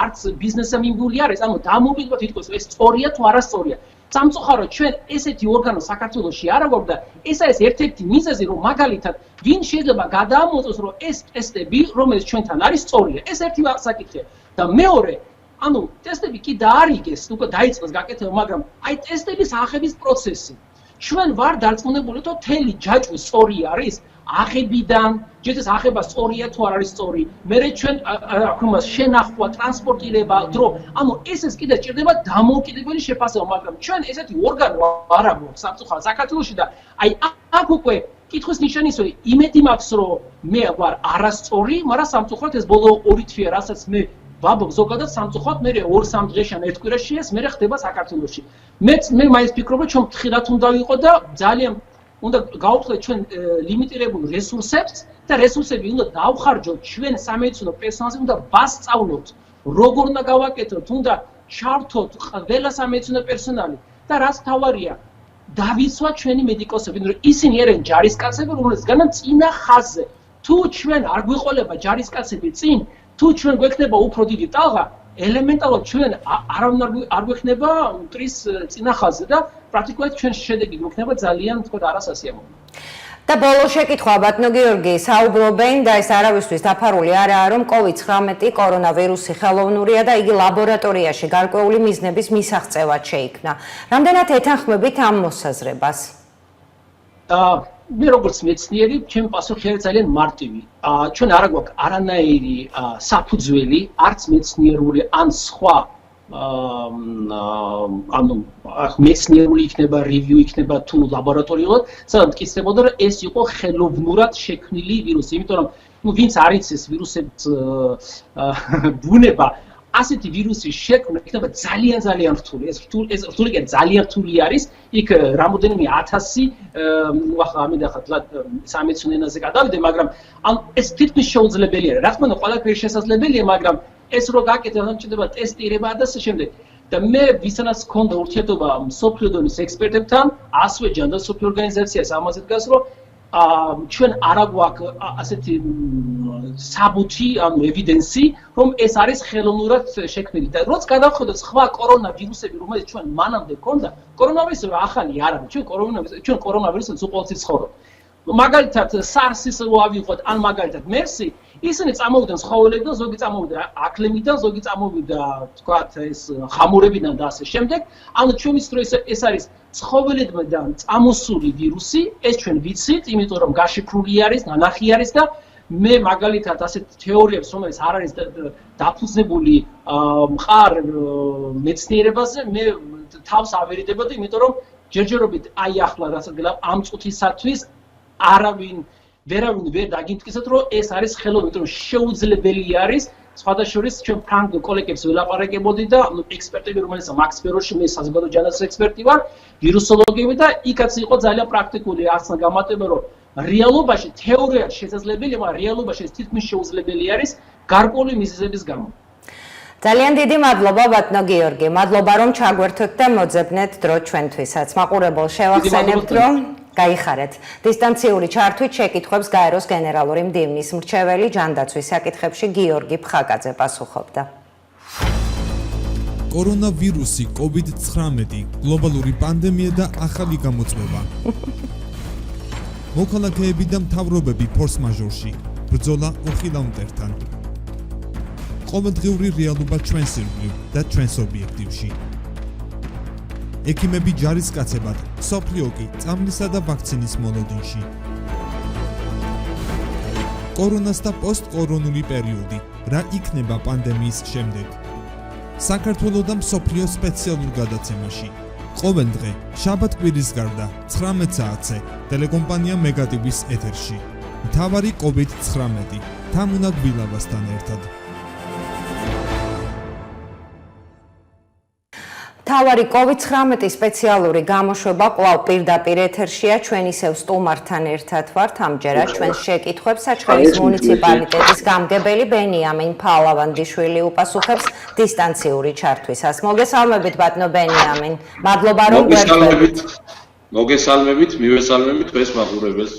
S14: არც ბიზნესამიმგული არის, ანუ დამოუკიდებლად ითქოს, ეს სწორია თუ არასწორია. სამწუხაროდ ჩვენ ესეთი ორგანო საქართველოში არ გვაქვს და ეს არის ერთ-ერთი მიზეზი, რომ მაგალითად ვინ შეიძლება გადაამოწოს, რომ ეს ტესტები, რომელიც ჩვენთან არის, სწორია. ეს ერთი საკითხია. და მეორე, ანუ ტესტები კი დაარიგეს, უკვე დაიწყეს გაკეთება, მაგრამ აი ტესტების აღების პროცესი. ჩვენ ვარ დარწმუნებული, რომ თელი ჯაჭვი სწორი არის, აღებიდან, ჯერჯერობით აღება სწორია თუ არ არის სწორი. მერე ჩვენ შენახვა, ტრანსპორტირება, დრო, ანუ ეს კიდე სჭირდება დამოუკიდებელი შეფასება, მაგრამ ჩვენ ესეთი ორგანო არ აქვს სამწუხაროდ საქართველოში და აი აქ უკვე კითხვის ნიშანი ისე იმედი მაქვს, რომ მე ვარ არასწორი, მაგრამ სამწუხაროდ ეს ბოლო 2 თვეა, რასაც მე ვაბობ ზოგადად სამწუხაროდ მე 2-3 დღეში ან 1 კვირაში ეს მე ხდება საქართველოში. მე მაინც ფიქრობ, რომ ჩვენ ფრთხილად უნდა ვიყო და ძალიან უნდა გავხსნათ ჩვენ ლიმიტირებულ რესურსებს და რესურსები უნდა დავხარჯოთ ჩვენ სამედიცინო პერსონალზე, უნდა ვასწავლოთ, როგორ უნდა გავაკეთოთ, უნდა ჩართოთ ყველა სამედიცინო პერსონალი და რაც თავარია, დავიცვათ ჩვენი მედიკოსები, რომ ისინი არიან ჯარისკაცები, რომლებიც განან წინა ხაზზე. თუ ჩვენ არ გვიყოლება ჯარისკაცები წინ, თუ ჩვენ გვექნება უფრო დიდი ტალღა, ელემენტარულად ჩვენ არავინ არ გვექნება მტრის წინა ხაზზე და პრაქტიკულად ჩვენ შედეგი გვექნება ძალიან თქო არასასიამოვნო.
S2: და ბოლო შეკითხვა, ბატონო გიორგი, საუბრობენ და ეს არავისთვის დაფარული არაა, რომ COVID-19 კორონავირუსი ხელოვნურია და იგი ლაბორატორიაში გარკვეული მიზნების მისაღწევად შეიქმნა. რამდენად ეთანხმებით ამ მოსაზრებას?
S14: მე როგორც მეცნიერი, ჩემი პასუხი არის ძალიან მარტივი. ჩვენ არ გვაქვს არანაირი საფუძველი, არც მეცნიერული, ან სხვა ანუ მეცნიერული იქნება, რივიუ იქნება თუ ლაბორატორიულად, სადაც მტკიცდებოდა, რომ ეს იყო ხელოვნურად შექმნილი ვირუსი, იმიტომ რომ ვინც არ იცის ვირუსებს ბუნება, ასეთი ვირუსის შექმნა იქნება ძალიან რთული. ეს რთული კი ძალიან რთული არის. იქ რამოდენიმე 1000 ახლა ამედახათ სამეცნიერო ენაზე გადავიდე, მაგრამ ან ეს თითქმის შეუძლებელია. რა თქმა უნდა, ყველაფერი შესაძლებელია, მაგრამ ეს რო გაკეთდეს, ამ ჭირდება ტესტირება და ასე შემდეგ. და მე ვისაც ჰქონდა ურთიერთობა მსოფლიო დონის ექსპერტებთან, ასევე ჯანდაცვის ორგანიზაციას ამაზე დგას, რომ ჩვენ არ აგვაქვს ასეთი საბუთი, ანუ ევიდენსი, რომ ეს არის ხელოვნურად შექმნილი. და როცა გადავხედოთ სხვა კორონავირუსები, რომელიც ჩვენ მანამდე ჰქონდა, კორონავირუსი ახალი არ არის, ჩვენ კორონავირუსს უყოლწი ცხოვრობ. მაგალითად SARS-ის რო ავიღოთ, ან მაგალითად MERS-ი, ისინი წამოვიდნენ ცხოველებიდან, ზოგი წამოვიდა აქლემიდან, ზოგი წამოვიდა, თქვათ, ეს ხამურებიდან და ასე შემდეგ. ანუ ჩვენ ვიცით, რომ ეს არის ცხოველებიდან წამოსული ვირუსი, ეს ჩვენ ვიცით, იმიტომ რომ გაშიფრული არის, ნანახი არის და მე მაგალითად ასეთ თეორიებს, რომელიც არ არის დაფუძნებული მყარ მეცნიერებაზე, მე თავს ავერიდებოდი, იმიტომ რომ ჯერჯერობით აი ახლა რასაც ამ წუთისათვის ვერავინ ვერ დაგიმტკიცეთ, რომ ეს არის ხელოვანი, იმიტომ რომ შეუძლებელი არის. სხვადასხვა ჩვენ ფრანგ კოლეგებს ველაპარაკებოდი და ექსპერტები, რომელიც მაქს სფეროში, მე საზოგადო ჯანდაცვის ექსპერტი ვარ, ვირუსოლოგები და იქაც იყო ძალიან პრაქტიკული ახსნა გამარტება, რომ რეალობაში თეორიად შესაძლებელია, მაგრამ რეალობაში ეს თითქმის შეუძლებელი არის გარკვეული მიზეზების გამო.
S2: ძალიან დიდი მადლობა ბატონო გიორგი. მადლობა რომ ჩაგვერთოთ და მოძებნეთ დრო ჩვენთვისაც. მაყურებელს შევახსენებთ, რომ გაიხარეთ. დისტანციური ჩართვით შეკითხვებს გაეროს გენერალური მდივნის მრჩეველი ჯანდაცვის საკითხებში გიორგი ფხაკაძე პასუხობდა.
S1: კორონავირუსი, COVID-19, გლობალური პანდემია და ახალი გამოწვევა. მოქალაქეები და მთავრობები ფორს-მაჟორში. ბრძოლა უხილავმტერთან. ყოველდღიური რეალობა ჩვენს ირგვლივ და ჩვენს ობიექტივში. ექიმები ჯარისკაცებად, მსოფლიო კი წამლისა და ვაქცინის მოლოდინში. კორონას და პოსტკორონული პერიოდი, რა იქნება პანდემიის შემდეგ? საქართველოს და მსოფლიო სპეციალურ გადაცემაში. ყოველდღე, შაბათ-კვირის გარდა, 19 საათზე, ტელეკომპანია მეგატივის ეთერში. მთავარი COVID-19, თამუნა გვილავასთან ერთად.
S2: მთავარი COVID-19 სპეციალური გამოშვება კვლავ პირდაპირ ეთერშია, ჩვენ ისევ სტუმართან ერთად ვართ, ამჯერად ჩვენს შეკითხვებს საჩხერის მუნიციპალიტეტის გამგებელი ბენიამინ ფალავანდიშვილი უპასუხებს დისტანციური ჩართვისას. მოგესალმებით ბატონო ბენიამინ. მადლობა რომ გვერდებით.
S15: მოგესალმებით, მივესალმებით დღეს მაყურებელს.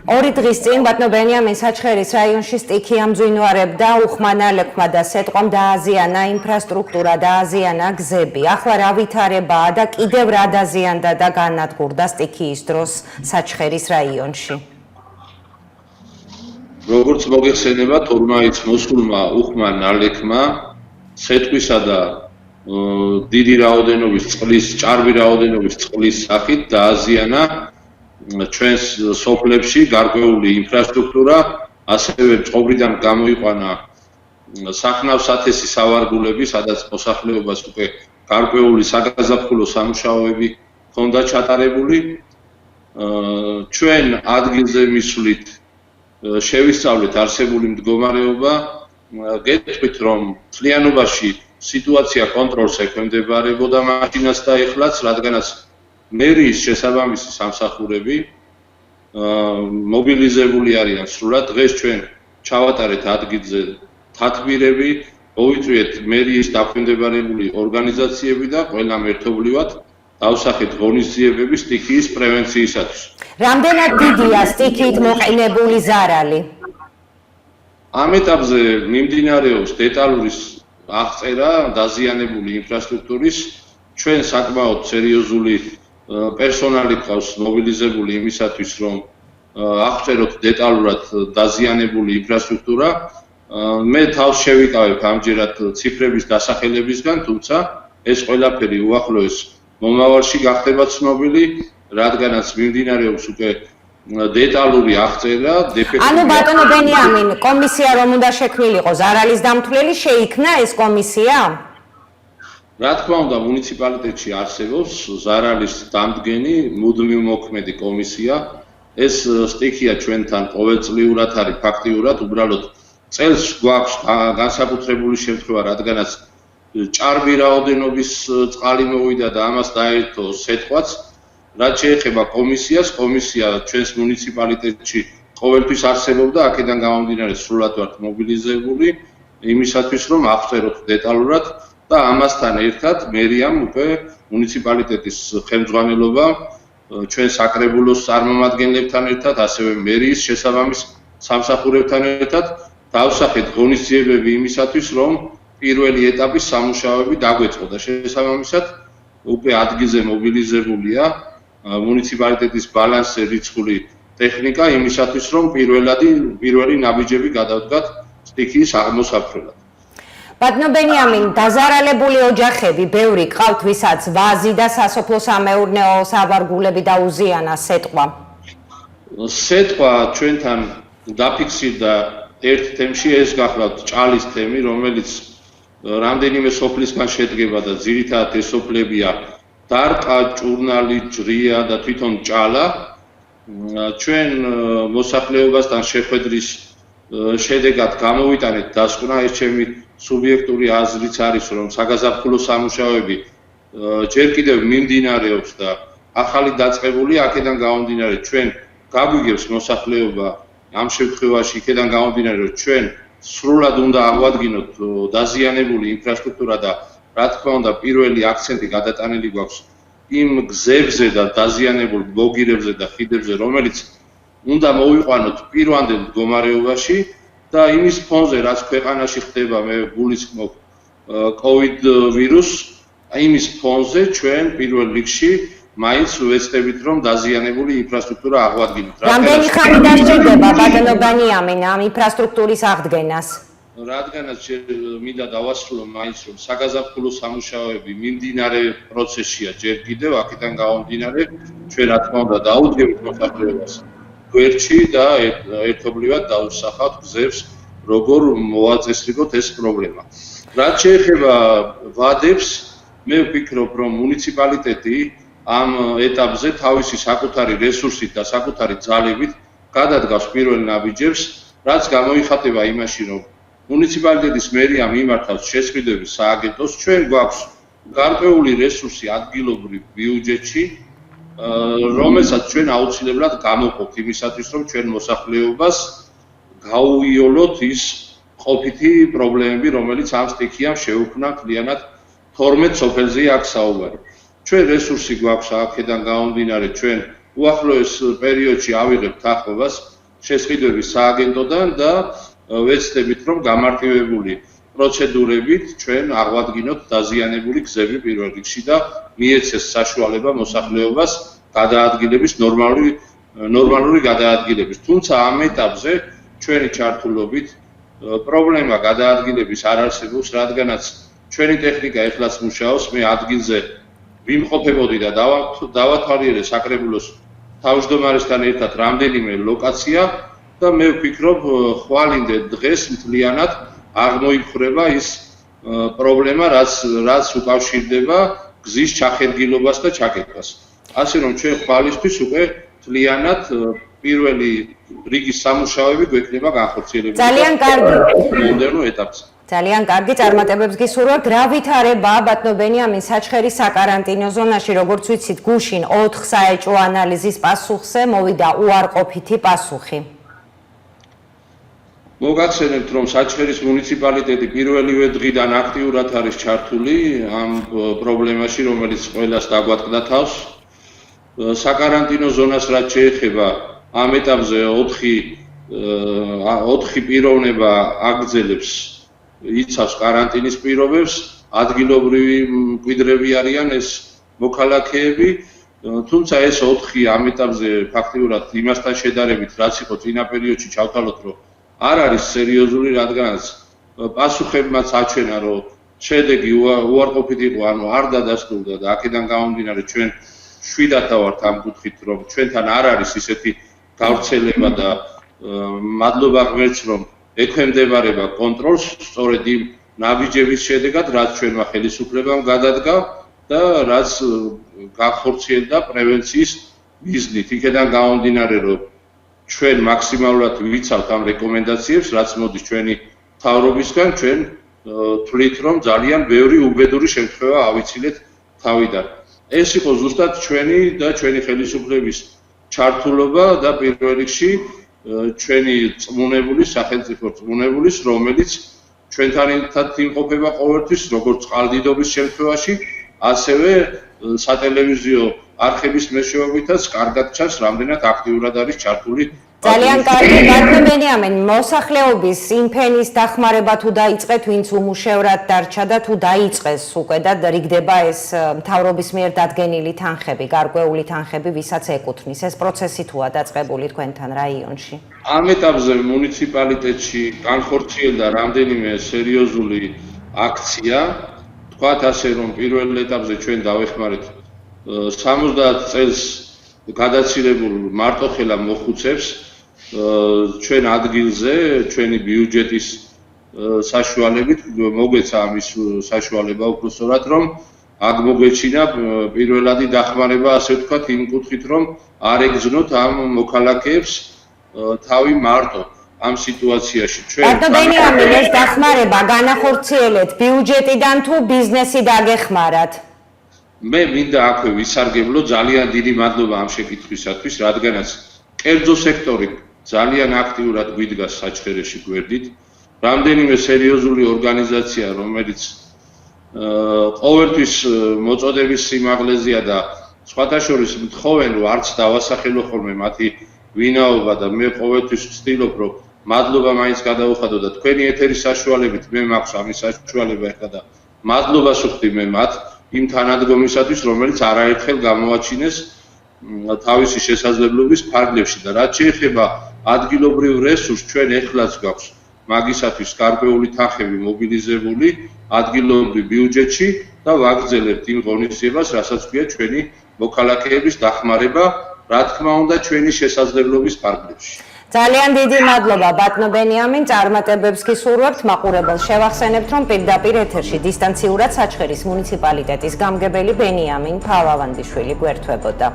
S2: 2 დღის წინ ბატონო ბენიამინ საჩხერის რაიონში სტიქი ამძვინვარებდა, უხმანალებმა და სეტყვამ დააზიანა ინფრასტრუქტურა, დააზიანა გზები. ახლა რა ვითარებაა და კიდევ რა დაზიანდა და განადგურდა სტიქიის დროს საჩხერის რაიონში?
S15: როგორც მოგეხსენება, თორმაიც მოსულმა უხმანალებმა სეტყვისა და დიდი რაოდენობის წყლის, ჭარბი რაოდენობის წყლის სახით დააზიანა ჩვენს სოფლებში გარკვეული ინფრასტრუქტურა, ასევე წყობრიდან გამოიყვანა სახნავ-სათესი სავარგულები, სადაც მოსახლეობას უკვე გარკვეული საგაზაფხულო სამუშაოები ჰქონდა ჩატარებული. ჩვენ ადგილზე მისვლით შევისწავლეთ არსებული მდგომარეობა, გეტყვით, რომ მთლიანობაში სიტუაცია კონტროლს ექვემდებარებოდა მაშინაც და ეხლაც, რადგანაც მერიის შესაბამისი სამსახურები მობილიზებული არიან სრულად. დღეს ჩვენ ჩავატარეთ ადგილზე თათბირები, მოვიწვიეთ მერიის დაქვემდებარებული ორგანიზაციები და ყველამ ერთობლივად დავსახეთ ღონისძიებები სტიქიის პრევენციისათვის.
S2: რამდენად დიდია სტიქიით მოყინებული ზარალი?
S15: ამ ეტაპზე მიმდინარეობს დეტალური აღწერა დაზიანებული ინფრასტრუქტურის. ჩვენ საკმაოდ სერიოზული პერსონალი ყავს მობილიზებული იმისათვის, რომ აღწეროთ დეტალურად დაზიანებული ინფრასტრუქტურა. მე თავს შევიკავებ ამჯერად ციფრების დასახელებისგან, თუმცა ეს ყველაფერი უახლოეს მომავალში გახდება ცნობილი, რადგანაც მიმდინარეობს უკვე დეტალური აღწერა.
S2: ანუ ბატონო ბენიამინ, კომისია რომ უნდა შექმნილიყო ზარალის დამთვლელი, შეიქმნა ეს კომისია?
S15: რა თქმა უნდა, მუნიციპალიტეტში არსებობს ზარალის დამდგენი მუდმივ მოქმედი კომისია. ეს სტიქია ჩვენთან ყოველწლიურად არის ფაქტიურად, უბრალოდ წელს გვაქვს განსაკუთრებული შემთხვევა, რადგანაც ჭარბი რაოდენობის წყალი მოვიდა და ამას დაერთო სეტყვაც. რაც შეეხება კომისიას, კომისია ჩვენს მუნიციპალიტეტში ყოველთვის არსებობდა, აქედან გამომდინარე სრულად ვართ მობილიზებული იმისათვის, რომ აღწეროთ დეტალურად და ამასთან ერთად მერიამ უკვე მუნიციპალიტეტის ხელმძღვანელობა ჩვენ საკრებულოს წარმომადგენლებთან ერთად, ასევე მერიის შესაბამის სამსახურებთან ერთად დავსახეთ ღონისძიებები იმისათვის, რომ პირველი ეტაპის სამუშაოები დაგვეწყო და შესაბამისად უკვე ადგილზე მობილიზებულია მუნიციპალიტეტის ბალანსზე რიცხული ტექნიკა იმისათვის, რომ პირველი ნაბიჯები გადავდგათ სტიქიის აღმოსაფრთხებლად.
S2: ბატონო ბენიამინ, დაზარალებული ოჯახები ბევრი ყავთ, ვისაც ვაზი და სასოფლო-სამეურნეო სავარგულები დაუზიანა სეტყვა.
S15: სეტყვა ჩვენთან დაფიქსირდა ერთ თემში, ეს გახლავთ ჭალის თემი, რომელიც რამდენიმე სოფლისგან შედგება და ძირითადად ეს სოფლებია დარყა, ჭურნალი, ჯრია და თვითონ ჭალა. ჩვენ მოსახლეობასთან შეხვედრის შედეგად გამოვიტანეთ დასკვნა, ეს ჩემი სუბიექტური აზრიც არის, რომ საგაზაფხულო სამუშაოები ჯერ კიდევ მიმდინარეობს და ახალი დაწყებული, აქედან გამომდინარე ჩვენ გაგვიგებს მოსახლეობა ამ შემთხვევაში, იქედან გამომდინარე, რომ ჩვენ სრულად უნდა აღვადგინოთ დაზიანებული ინფრასტრუქტურა და რა თქმა უნდა პირველი აქცენტი გადატანილი გვაქვს იმ გზებზე და დაზიანებულ ბლოგირებზე და ხიდებზე, რომელიც უნდა მოვიყვანოთ პირვანდელ მდგომარეობაში და იმის ფონზე, რაც ქვეყანაში ხდება, მე გულისხმობ COVID ვირუსს, იმის ფონზე ჩვენ პირველ რიგში მაინც ვეცდებით, რომ დაზიანებული ინფრასტრუქტურა აღვადგინოთ.
S2: რამდენი ხანი დასჭირდება ბატონო ბენიამინ ამ ინფრასტრუქტურის აღდგენას?
S15: რადგანაც მინდა დავასრულო მაინც, რომ საგაზაფხულო სამუშაოები მიმდინარე პროცესია ჯერ კიდევ, აქედან გამომდინარე, ჩვენ რა თქმა უნდა დაუდგებით მოსახლეობას გვერდში და ერთობლივად დავსახავთ გზებს, როგორ მოაწესრიგოთ ეს პრობლემა. რაც შეეხება ვადებს, მე ვფიქრობ, რომ მუნიციპალიტეტი ამ ეტაპზე თავისი საკუთარი რესურსით და საკუთარი ძალებით გადადგავს პირველ ნაბიჯებს, რაც გამოიხატება იმაში, რომ მუნიციპალიტეტის მერია მიმართავს შესყიდვების სააგენტოს, ჩვენ გვაქვს გარკვეული რესურსი ადგილობრივ ბიუჯეტში, რომელსაც ჩვენ აუცილებლად გამოვყოფთ იმისათვის, რომ ჩვენ მოსახლეობას გაუიოლოთ ის ყოფითი პრობლემები, რომელიც ამ სტიქიამ შეუქმნა მთლიანად 12 სოფელზე აქ საუბარი. ჩვენ რესურსი გვაქვს აქედან გამომდინარე, ჩვენ უახლოეს პერიოდში ავიღებთ ახლობას შესყიდვების სააგენტოდან და ვეცდებით, რომ გამარტივებული პროცედურებით ჩვენ აღვადგინოთ დაზიანებული გზები პირველ რიგში და მიეცეს საშუალება მოსახლეობას გადაადგილების ნორმალური გადაადგილების. თუმცა ამ ეტაპზე ჩვენი ჩართულობით პრობლემა გადაადგილების არ არსებობს, რადგანაც ჩვენი ტექნიკა ეხლაც მუშაობს, მე ადგილზე ვიმყოფებოდი და დავათვალიერე საკრებულოს თავმჯდომარესთან ერთად რამდენიმე ლოკაცია და მე ვფიქრობ, ხვალინდე დღეს მთლიანად აღმოიფხვრება ის პრობლემა, რაც უკავშირდება გზის ჩახერგილობას და ჩაკეტვას. ასე რომ ჩვენ ხვალისთვის უკვე მთლიანად პირველი რიგის სამუშაოები გვექნება განხორციელებული.
S2: ძალიან კარგი.
S15: მომდევნო ეტაპზე.
S2: ძალიან კარგი წარმატებებს გისურვებთ. რა ვითარებაა ბატონო ბენიამინ საჩხერის საკარანტინო ზონაში, როგორც ვიცით, გუშინ 4 საეჭვო ანალიზის პასუხზე მოვიდა უარყოფითი პასუხი.
S15: მოგახსენებთ, რომ საჩხერის მუნიციპალიტეტი პირველივე დღიდან აქტიურად არის ჩართული ამ პრობლემაში, რომელიც ყველას დაგვატყდა თავს. საკარანტინო ზონას რაც შეეხება, ამ ეტაპზე 4 პიროვნება აგრძელებს იცავს კარანტინის პირობებს, ადგილობრივი მკვიდრები არიან ეს მოქალაქეები, თუმცა ეს 4 ამ ეტაპზე ფაქტიურად იმასთან შედარებით, რაც იყო წინა პერიოდში ჩავთვალოთ, რომ არ არის სერიოზული, რადგანაც პასუხებმაც აჩვენა, რომ შედეგი უარყოფით იყო, ანუ არ დადასტურდა და აქედან გამომდინარე ჩვენ შვიდათა ვართ ამ კუთხით, რომ ჩვენთან არ არის ისეთი გავრცელება და მადლობა ღმერთს, რომ ექვემდებარება კონტროლს სწორედ იმ ნაბიჯების შედეგად, რაც ჩვენმა ხელისუფლებამ გადადგა და რაც გახორციელდა პრევენციის მიზნით. იქედან გამომდინარე, რომ ჩვენ მაქსიმალურად ვიცავთ ამ რეკომენდაციებს, რაც მოდის ჩვენი მთავრობისგან, ჩვენ თვლით, რომ ძალიან ბევრი უბედური შემთხვევა ავიცილეთ თავიდან. ეს იყო ზუსტად ჩვენი და ჩვენი ხელისუფლების ჩართულობა და პირველ რიგში ჩვენი წმუნებულის, სახელმწიფო წმუნებულის, რომელიც ჩვენთან ერთად იმყოფება ყოველთვის, როგორც წყალდიდობის შემთხვევაში, ასევე სატელევიზიო არხების მეშვეობითაც კარგად ჩანს, რამდენად აქტიურად არის ჩართული.
S2: ძალიან კარგი, ბენიამინ, მოსახლეობის იმფენის დახმარება თუ დაიწყეთ, ვინც უმუშევრად დარჩა და თუ დაიწყეს უკვე და რიგდება ეს მთავრობის მიერ დადგენილი თანხები, გარკვეული თანხები, ვისაც ეკუთვნის. ეს პროცესი თუა დაწყებული თქვენთან რაიონში?
S15: ამ ეტაპზე მუნიციპალიტეტში განხორციელდა რამდენიმე სერიოზული აქცია. თქვათ ასე, რომ პირველ ეტაპზე ჩვენ დავეხმარეთ 70 წელს გადაცირებულ მარტოხელა მოხუცებს ჩვენ ადგილზე, ჩვენი ბიუჯეტის საშუალებით მოგვეცა ამის საშუალება უბრალოდ რომ აქ მოგეჩინა პირველადი დახმარება, ასე ვთქვათ, იმ კუთხით, რომ არ ეგზნოთ ამ მოქალაქეებს თავი მარტო ამ სიტუაციაში.
S2: ბენიამინ, ეს დახმარება განახორციელეთ ბიუჯეტიდან თუ ბიზნესი დაგეხმარათ?
S15: მე მინდა აქვე ვისარგებლო, ძალიან დიდი მადლობა ამ შეკითხვისათვის, რადგანაც კერძო სექტორი ძალიან აქტიურად გვიდგას საჩხერეში გვერდით. რამდენიმე სერიოზული ორგანიზაცია, რომელიც ყოველთვის მოწოდების სიმაღლეზეა და სხვათა შორის მთხოვენ, რომ არც დავასახელო ხოლმე მათი ვინაობა და მე ყოველთვის ვცდილობ, რომ მადლობა მაინც გადავუხადო და თქვენი ეთერის საშუალებით მე მაქვს ამის საშუალება ახლა და მადლობას ვუხდი მე მათ იმ თანადგომისათვის, რომელიც არაერთხელ გამოაჩინეს თავისი შესაძლებლობის ფარგლებში და რაც შეეხება ადგილობრივ რესურსს, ჩვენ ეხლაც გვაქვს მაგისათვის გარკვეული თანხები მობილიზებული ადგილობრივ ბიუჯეტში და ვაგრძელებთ იმ ღონისძიებას, რასაც ქვია ჩვენი მოქალაქეების დახმარება, რა თქმა უნდა, ჩვენი შესაძლებლობის ფარგლებში.
S2: ძალიან დიდი მადლობა ბატონო ბენიამინ, წარმატებებს გისურვებთ. მაყურებელს შევახსენებთ, რომ პირდაპირ ეთერში დისტანციურად საჩხერის მუნიციპალიტეტის გამგებელი ბენიამინ ფალავანდიშვილი გვერდთვებოდა.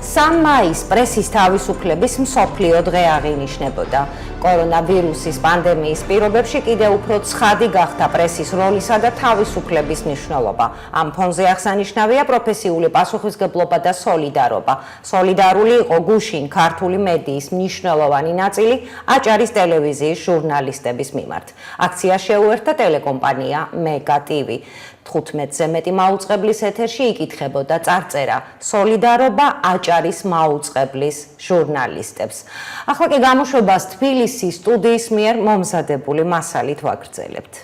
S2: 3 მაისს პრესის თავისუფლების მსოფლიო დღე აღინიშნებოდა. კორონავირუსის პანდემიის პირობებში კიდევ უფრო ცხადი გახდა პრესის როლისა და თავისუფლების მნიშვნელობა. ამ ფონზე აღსანიშნავია პროფესიული პასუხისმგებლობა და სოლიდარობა. სოლიდარული იყო გუშინ ქართული მედიის მნიშვნელოვანი ნაწილი აჭარის ტელევიზიის ჟურნალისტების მიმართ. აქცია შეუერთდა ტელეკომპანია მეგა TV. 15-ზე მეტი მაუწყებლის ეთერში იკითხებოდა წარწერა სოლიდარობა აჭარის მაუწყებლის ჟურნალისტებს. ახლა კი გამოშვებას თბილისის სტუდიის მიერ მომზადებული მასალით ვაგრძელებთ.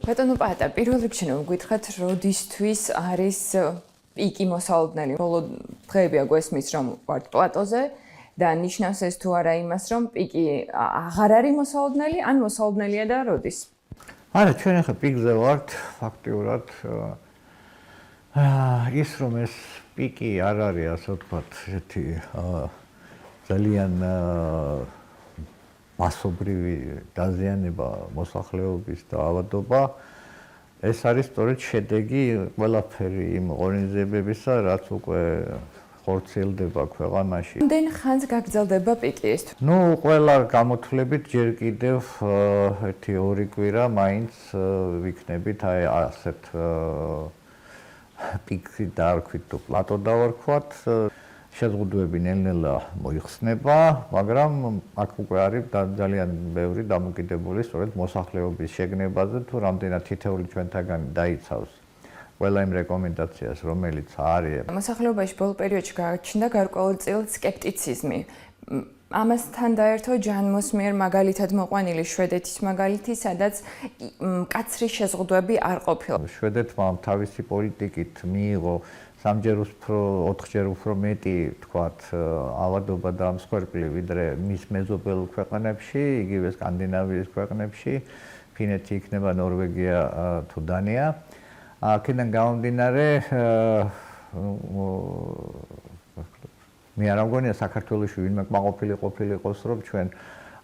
S16: ბატონო პატა, პირველ რიგში მოგვითხრათ, როდისთვის არის პიკი მოსალოდნელი? ბოლო დღეებია გვესმის, რომ ვართ პლატოზე. და ნიშნავს ეს თუ არა იმას, რომ პიკი აღარ არის მოსალოდნელი, ან მოსალოდნელია და როდის?
S17: არა, ჩვენ ახლა პიკზე ვართ, ფაქტიურად ის რომ ეს პიკი არ არის, ასე ვთქვათ, ესეთი ძალიან მასობრივი დაზიანება მოსახლეობის და ავადობა, ეს არის სწორედ შედეგი ყველაფერი იმ ღონისძიებებისა, რაც უკვე ხორციელდება ქვეყანაში.
S16: რამდენ ხანს გაგრძელდება პიკი ეს?
S17: ნუ ყველა გამოთვლებით ჯერ კიდევ 1-2 კვირა მაინც ვიქნებით აი ასეთ პიკი დაარქვით თუ პლატო დავარქვათ. შეზღუდვები ნელ-ნელა მოიხსნება, მაგრამ აქ უკვე არის ძალიან ბევრი დამოკიდებული სწორედ მოსახლეობის შეგნებაზე თუ რამდენად თითეული ჩვენთაგანი დაიცავს ყველა იმ რეკომენდაციას, რომელიც არის.
S16: მოსახლეობაში ბოლო პერიოდში გააჩნდა გარკვეულწილად სკეპტიციზმი. ამასთან დაერთო ჯანმოს მიერ მაგალითად მოყვანილი შვედეთის მაგალითი, სადაც მკაცრი შეზღუდვები არ ყოფილა.
S17: შვედეთმა თავისი პოლიტიკით მიიღო 3-ჯერ უფრო, 4-ჯერ უფრო მეტი, თქვათ, ავადობა და მსხვერპლი ვიდრე მის მეზობელ ქვეყნებში, იგივე სკანდინავიის ქვეყნებში, ფინეთი იქნება ნორვეგია თუ დანია. აქედან გამომდინარე მე არ მგონია საქართველოში ვინმე კმაყოფილი ყოფილიყოს, რომ ჩვენ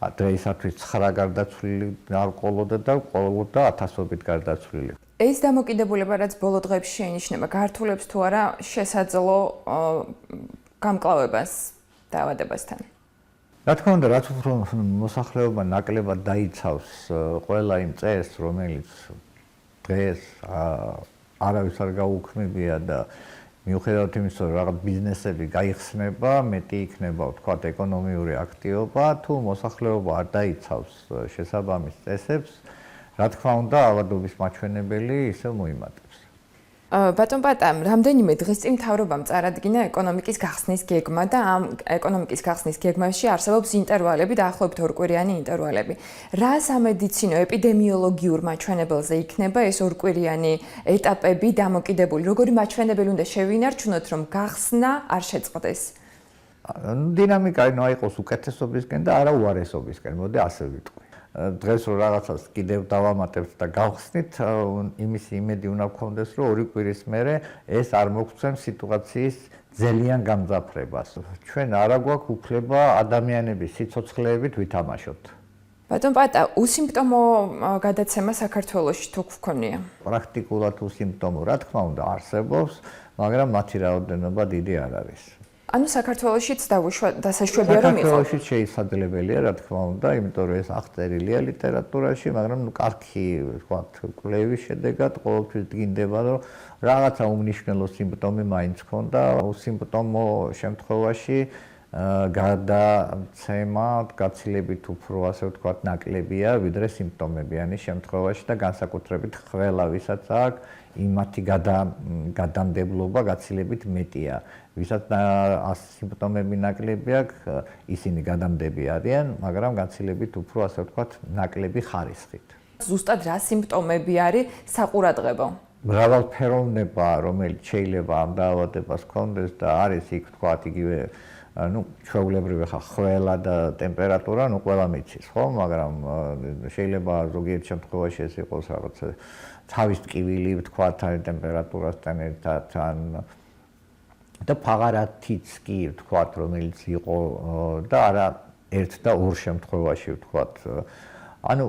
S17: დღეისათვის 9 გარდაცვლილი არ ყოლოდა და ყოლოდა 1000-ობით გარდაცვლილი.
S16: ეს დამოკიდებულება, რაც ბოლო დღეებში შეინიშნება, გართულებს თუ არა შესაძლო გამკლავებას დაავადებასთან?
S17: რა თქმა უნდა, რაც უფრო მოსახლეობა ნაკლებად დაიცავს ყველა იმ წესს, რომელიც დღეს არავის არ გაუქმებია და მიუხედავად იმისა, რომ რაღაც ბიზნესები გაიხსნება, მეტი იქნება, ვთქვათ, ეკონომიური აქტივობა, თუ მოსახლეობა არ დაიცავს შესაბამის წესებს, რა თქმა უნდა, ავადობის მაჩვენებელი ისევ მოიმატებს.
S16: ბატონ პატა, რამდენიმე დღის წინ მთავრობამ წარადგინა ეკონომიკის გახსნის გეგმა და ამ ეკონომიკის გახსნის გეგმაში არსებობს ინტერვალები, დაახლოებით 2 კვირიანი ინტერვალები. რა სამედიცინო ეპიდემიოლოგიურ მაჩვენებელზე იქნება ეს 2 კვირიანი ეტაპები დამოკიდებული? როგორი მაჩვენებელი უნდა შევინარჩუნოთ, რომ გახსნა არ შეწყდეს?
S17: დინამიკა უნდა იყოს უკეთესობისკენ და არა უარესობისკენ, მოდი ასე ვიტყვი. დღეს რო რაღაცას კიდევ დავამატებთ და გავხსნით, იმის იმედი უნდა გქონდეს, რომ 2 კვირის მერე ეს არ მოგცემს სიტუაციის ძალიან გამძაფრებას. ჩვენ არა გვაქვს უფლება ადამიანების სიცოცხლეებით ვითამაშოთ.
S16: ბატონ პატა, უსიმპტომო გადაცემა საქართველოში თუ გქონია?
S17: პრაქტიკულად უსიმპტომო, რა თქმა უნდა, არსებობს, მაგრამ მათი რაოდენობა დიდი არ არის.
S16: ანუ საქართველოშიც დასაშვებია რომ იყო.
S17: საქართველოშიც შესაძლებელია, რა თქმა უნდა, იმიტომ რომ ეს აღწერილია ლიტერატურაში, მაგრამ კარგი, ვთქვათ, კვლევის შედეგად ყოველთვის დგინდება, რომ რაღაცა უმნიშვნელო სიმპტომი მაინც ქონდა, უსიმპტომო შემთხვევაში გადაცემა გაცილებით უფრო, ასე ვთქვათ, ნაკლებია, ვიდრე სიმპტომებიანი შემთხვევაში და განსაკუთრებით ყველა ვისაც აქვს იმათი გადამდებლობა გაცილებით მეტია. ვისაც სიმპტომები ნაკლები აქვს, ისინი გადამდები არიან, მაგრამ გაცილებით უფრო, ასე ვთქვათ, ნაკლები ხარისხით.
S16: ზუსტად რა სიმპტომები არის საყურადღებო?
S17: მრავალფეროვნება, რომელიც შეიძლება ამ დაავადებას ჰქონდეს და არის იქ, ვთქვათ, იგივე ჩვეულებრივი ხველა და ტემპერატურა, ყველა მიცის, ხო, მაგრამ შეიძლება ზოგიერთ შემთხვევაში ეს იყოს რაღაცა თავის ტკივილი, ვთქვათ, ტემპერატურასთან ერთად ან და ფაღარათიც კი, ვთქვათ, რომელიც იყო და არა ერთ და ორ შემთხვევაში, ვთქვათ, ანუ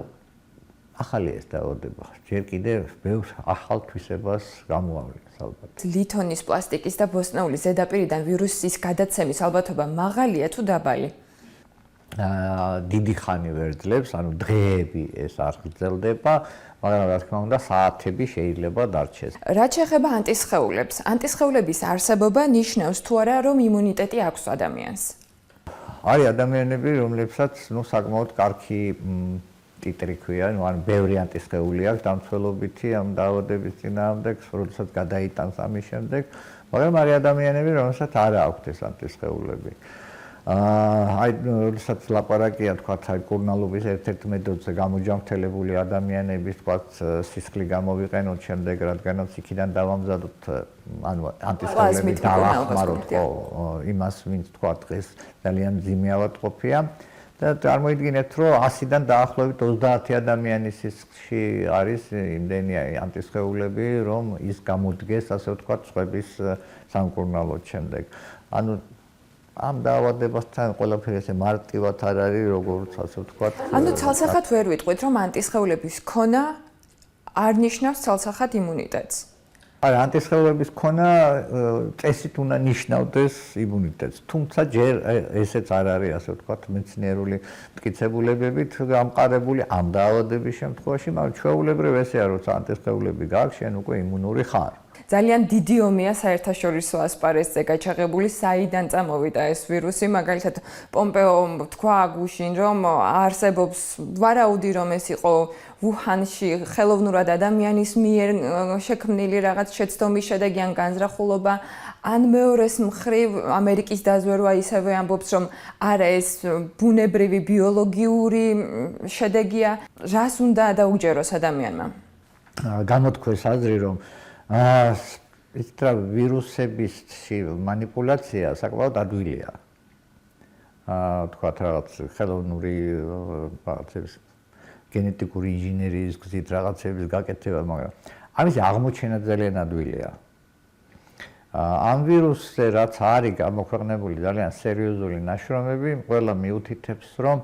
S17: ახალი ეს დაავადება, ჯერ კიდევ ბევრ ახალ თვისებას გამოავლენს ალბათ.
S16: ლითონის, პლასტიკის და ბოსტნეულის ზედაპირიდან ვირუსის გადაცემის ალბათობა მაღალია თუ დაბალი?
S17: დიდი ხანი ვერძლებს, ანუ დღეები ეს არ გრძელდება, მაგრამ რა თქმა უნდა, საათები შეიძლება დარჩეს.
S16: რაც შეეხება ანტისხეულებს, ანტისხეულების არსებობა ნიშნავს თუ არა, რომ იმუნიტეტი აქვს ადამიანს?
S17: არის ადამიანები, რომლებსაც საკმაოდ კარგი ტიტრი ქვია, ან ბევრი ანტისხეული აქვს დამცველობითი ამ დაავადების წინააღმდეგ, როდესაც გადაიტანს ამის შემდეგ, მაგრამ არის ადამიანები, რომელსაც არ აქვთ ეს ანტისხეულები. როდესაც ლაპარაკია, თქვათ, კურნალობის ერთ-ერთ მეთოდზე გამოჯამრთელებული ადამიანების, თქვათ, სისხლი გამოვიყენოთ შემდეგ, რადგანაც იქიდან დავამზადოთ, ანუ ანტისხეულები დავახმაროთ იმას, ვინც, თქვათ, დღეს ძალიან მძიმე ავადმყოფია. და წარმოიდგინეთ, რომ 100-დან დაახლოებით 30 ადამიანის სისხლში არის იმდენი ანტისხეულები, რომ ის გამოდგეს, ასე ვთქვათ, სხვების სამკურნალოდ შემდეგ. ანუ ამ დაავადებასთან ყველაფერი ესე მარტივად არ არის, როგორც ასე ვთქვათ.
S16: ანუ ცალსახად ვერ ვიტყვით, რომ ანტისხეულების ქონა არ ნიშნავს ცალსახად იმუნიტეტს.
S17: არა, ანტისხეულების ქონა წესით უნდა ნიშნავდეს იმუნიტეტს. თუმცა ჯერ ესეც არ არის, ასე ვთქვათ, მეცნიერული მტკიცებულებებით გამყარებული ამ დაავადების შემთხვევაში, მაგრამ ჩვეულებრივ ესეა, როცა ანტისხეულები გაქვს, შენ უკვე იმუნური ხარ.
S16: ძალიან დიდი ომია საერთაშორისო ასპარესზე გაჩაღებული, საიდან წამოვიდა ეს ვირუსი, მაგალითად პომპეომ თქვა გუშინ, რომ არსებობს ვარაუდი, რომ ეს იყო ვუჰანში ხელოვნურად ადამიანის მიერ შექმნილი რაღაც შეცდომის შედეგი ან განზრახულობა, ან მეორეს მხრივ ამერიკის დაზვერვა ისევე ამბობს, რომ არა ეს ბუნებრივი ბიოლოგიური შედეგია, რას უნდა დაუჯეროს ადამიანმა?
S17: გამოთქვეს აზრი, რომ ისეთ ვირუსების მანიპულაცია საკმაოდ ადვილია. თქვათ რაღაც ხელოვნური რაღაცების გენეტიკური ინჟინერიის გზით რაღაცების გაკეთება, მაგრამ ამის აღმოჩენა ძალიან ადვილია. ამ ვირუსზე რაც არის გამოქვეყნებული ძალიან სერიოზული ნაშრომები, ყველა მიუთითებს, რომ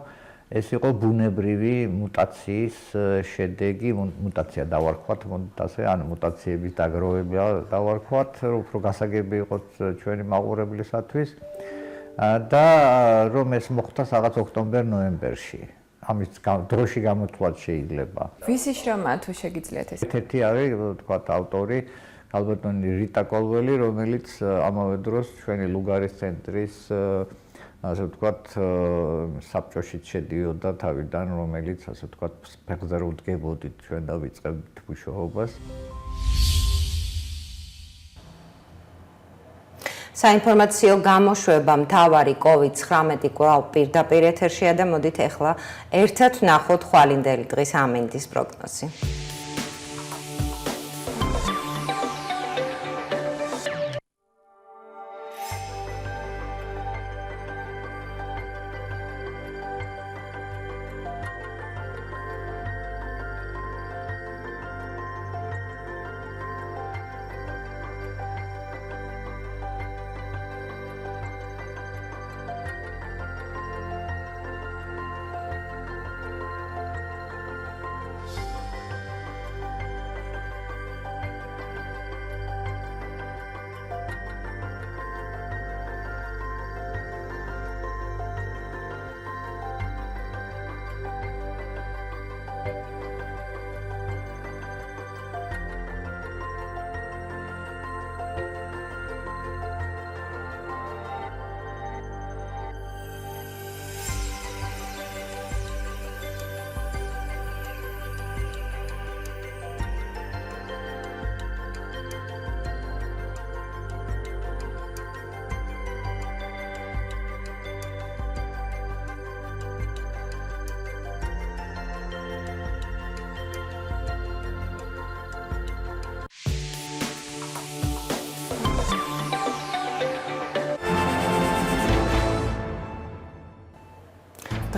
S17: ეს იყო ბუნებრივი მუტაციის შედეგი, მუტაცია დავარქვათ, ანუ მუტაციების დაგროვება დავარქვათ, უფრო გასაგები იყოს ჩვენი მაყურებლისათვის და რომ ეს მოხდა რაღაც ოქტომბერ-ნოემბერში. ამის დროში გამოთვლაც შეიძლება.
S16: ვისი შრომა თუ შეგიძლიათ ეს?
S17: ერთ-ერთი არის, თქვათ, ავტორი ალბათონი რიტა კოლველი, რომელიც ამავე დროს ჩვენი ლუგარის ცენტრის ასე ვთქვათ, საბჭოშიც შედიოდა თავიდან, რომელიც ასე ვთქვათ, ფეხზე რო ვდგებოდით ჩვენ და ვიწყებდით მუშაობას.
S2: საინფორმაციო გამოშვება მთავარი COVID-19 კვლავ პირდაპირ ეთერშია და მოდით ახლა ერთად ვნახოთ ხვალინდელი დღის ამინდის პროგნოზი.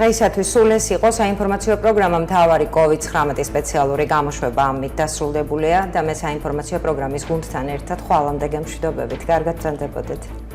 S2: დღეისათვის სულ ეს იყო საინფორმაციო პროგრამა მთავარი COVID-19 სპეციალური გამოშვება ამით დასრულებულია და მე საინფორმაციო პროგრამის გუნდთან ერთად ხვალამდე გემშვიდობებით. კარგად ბრძანდებოდეთ.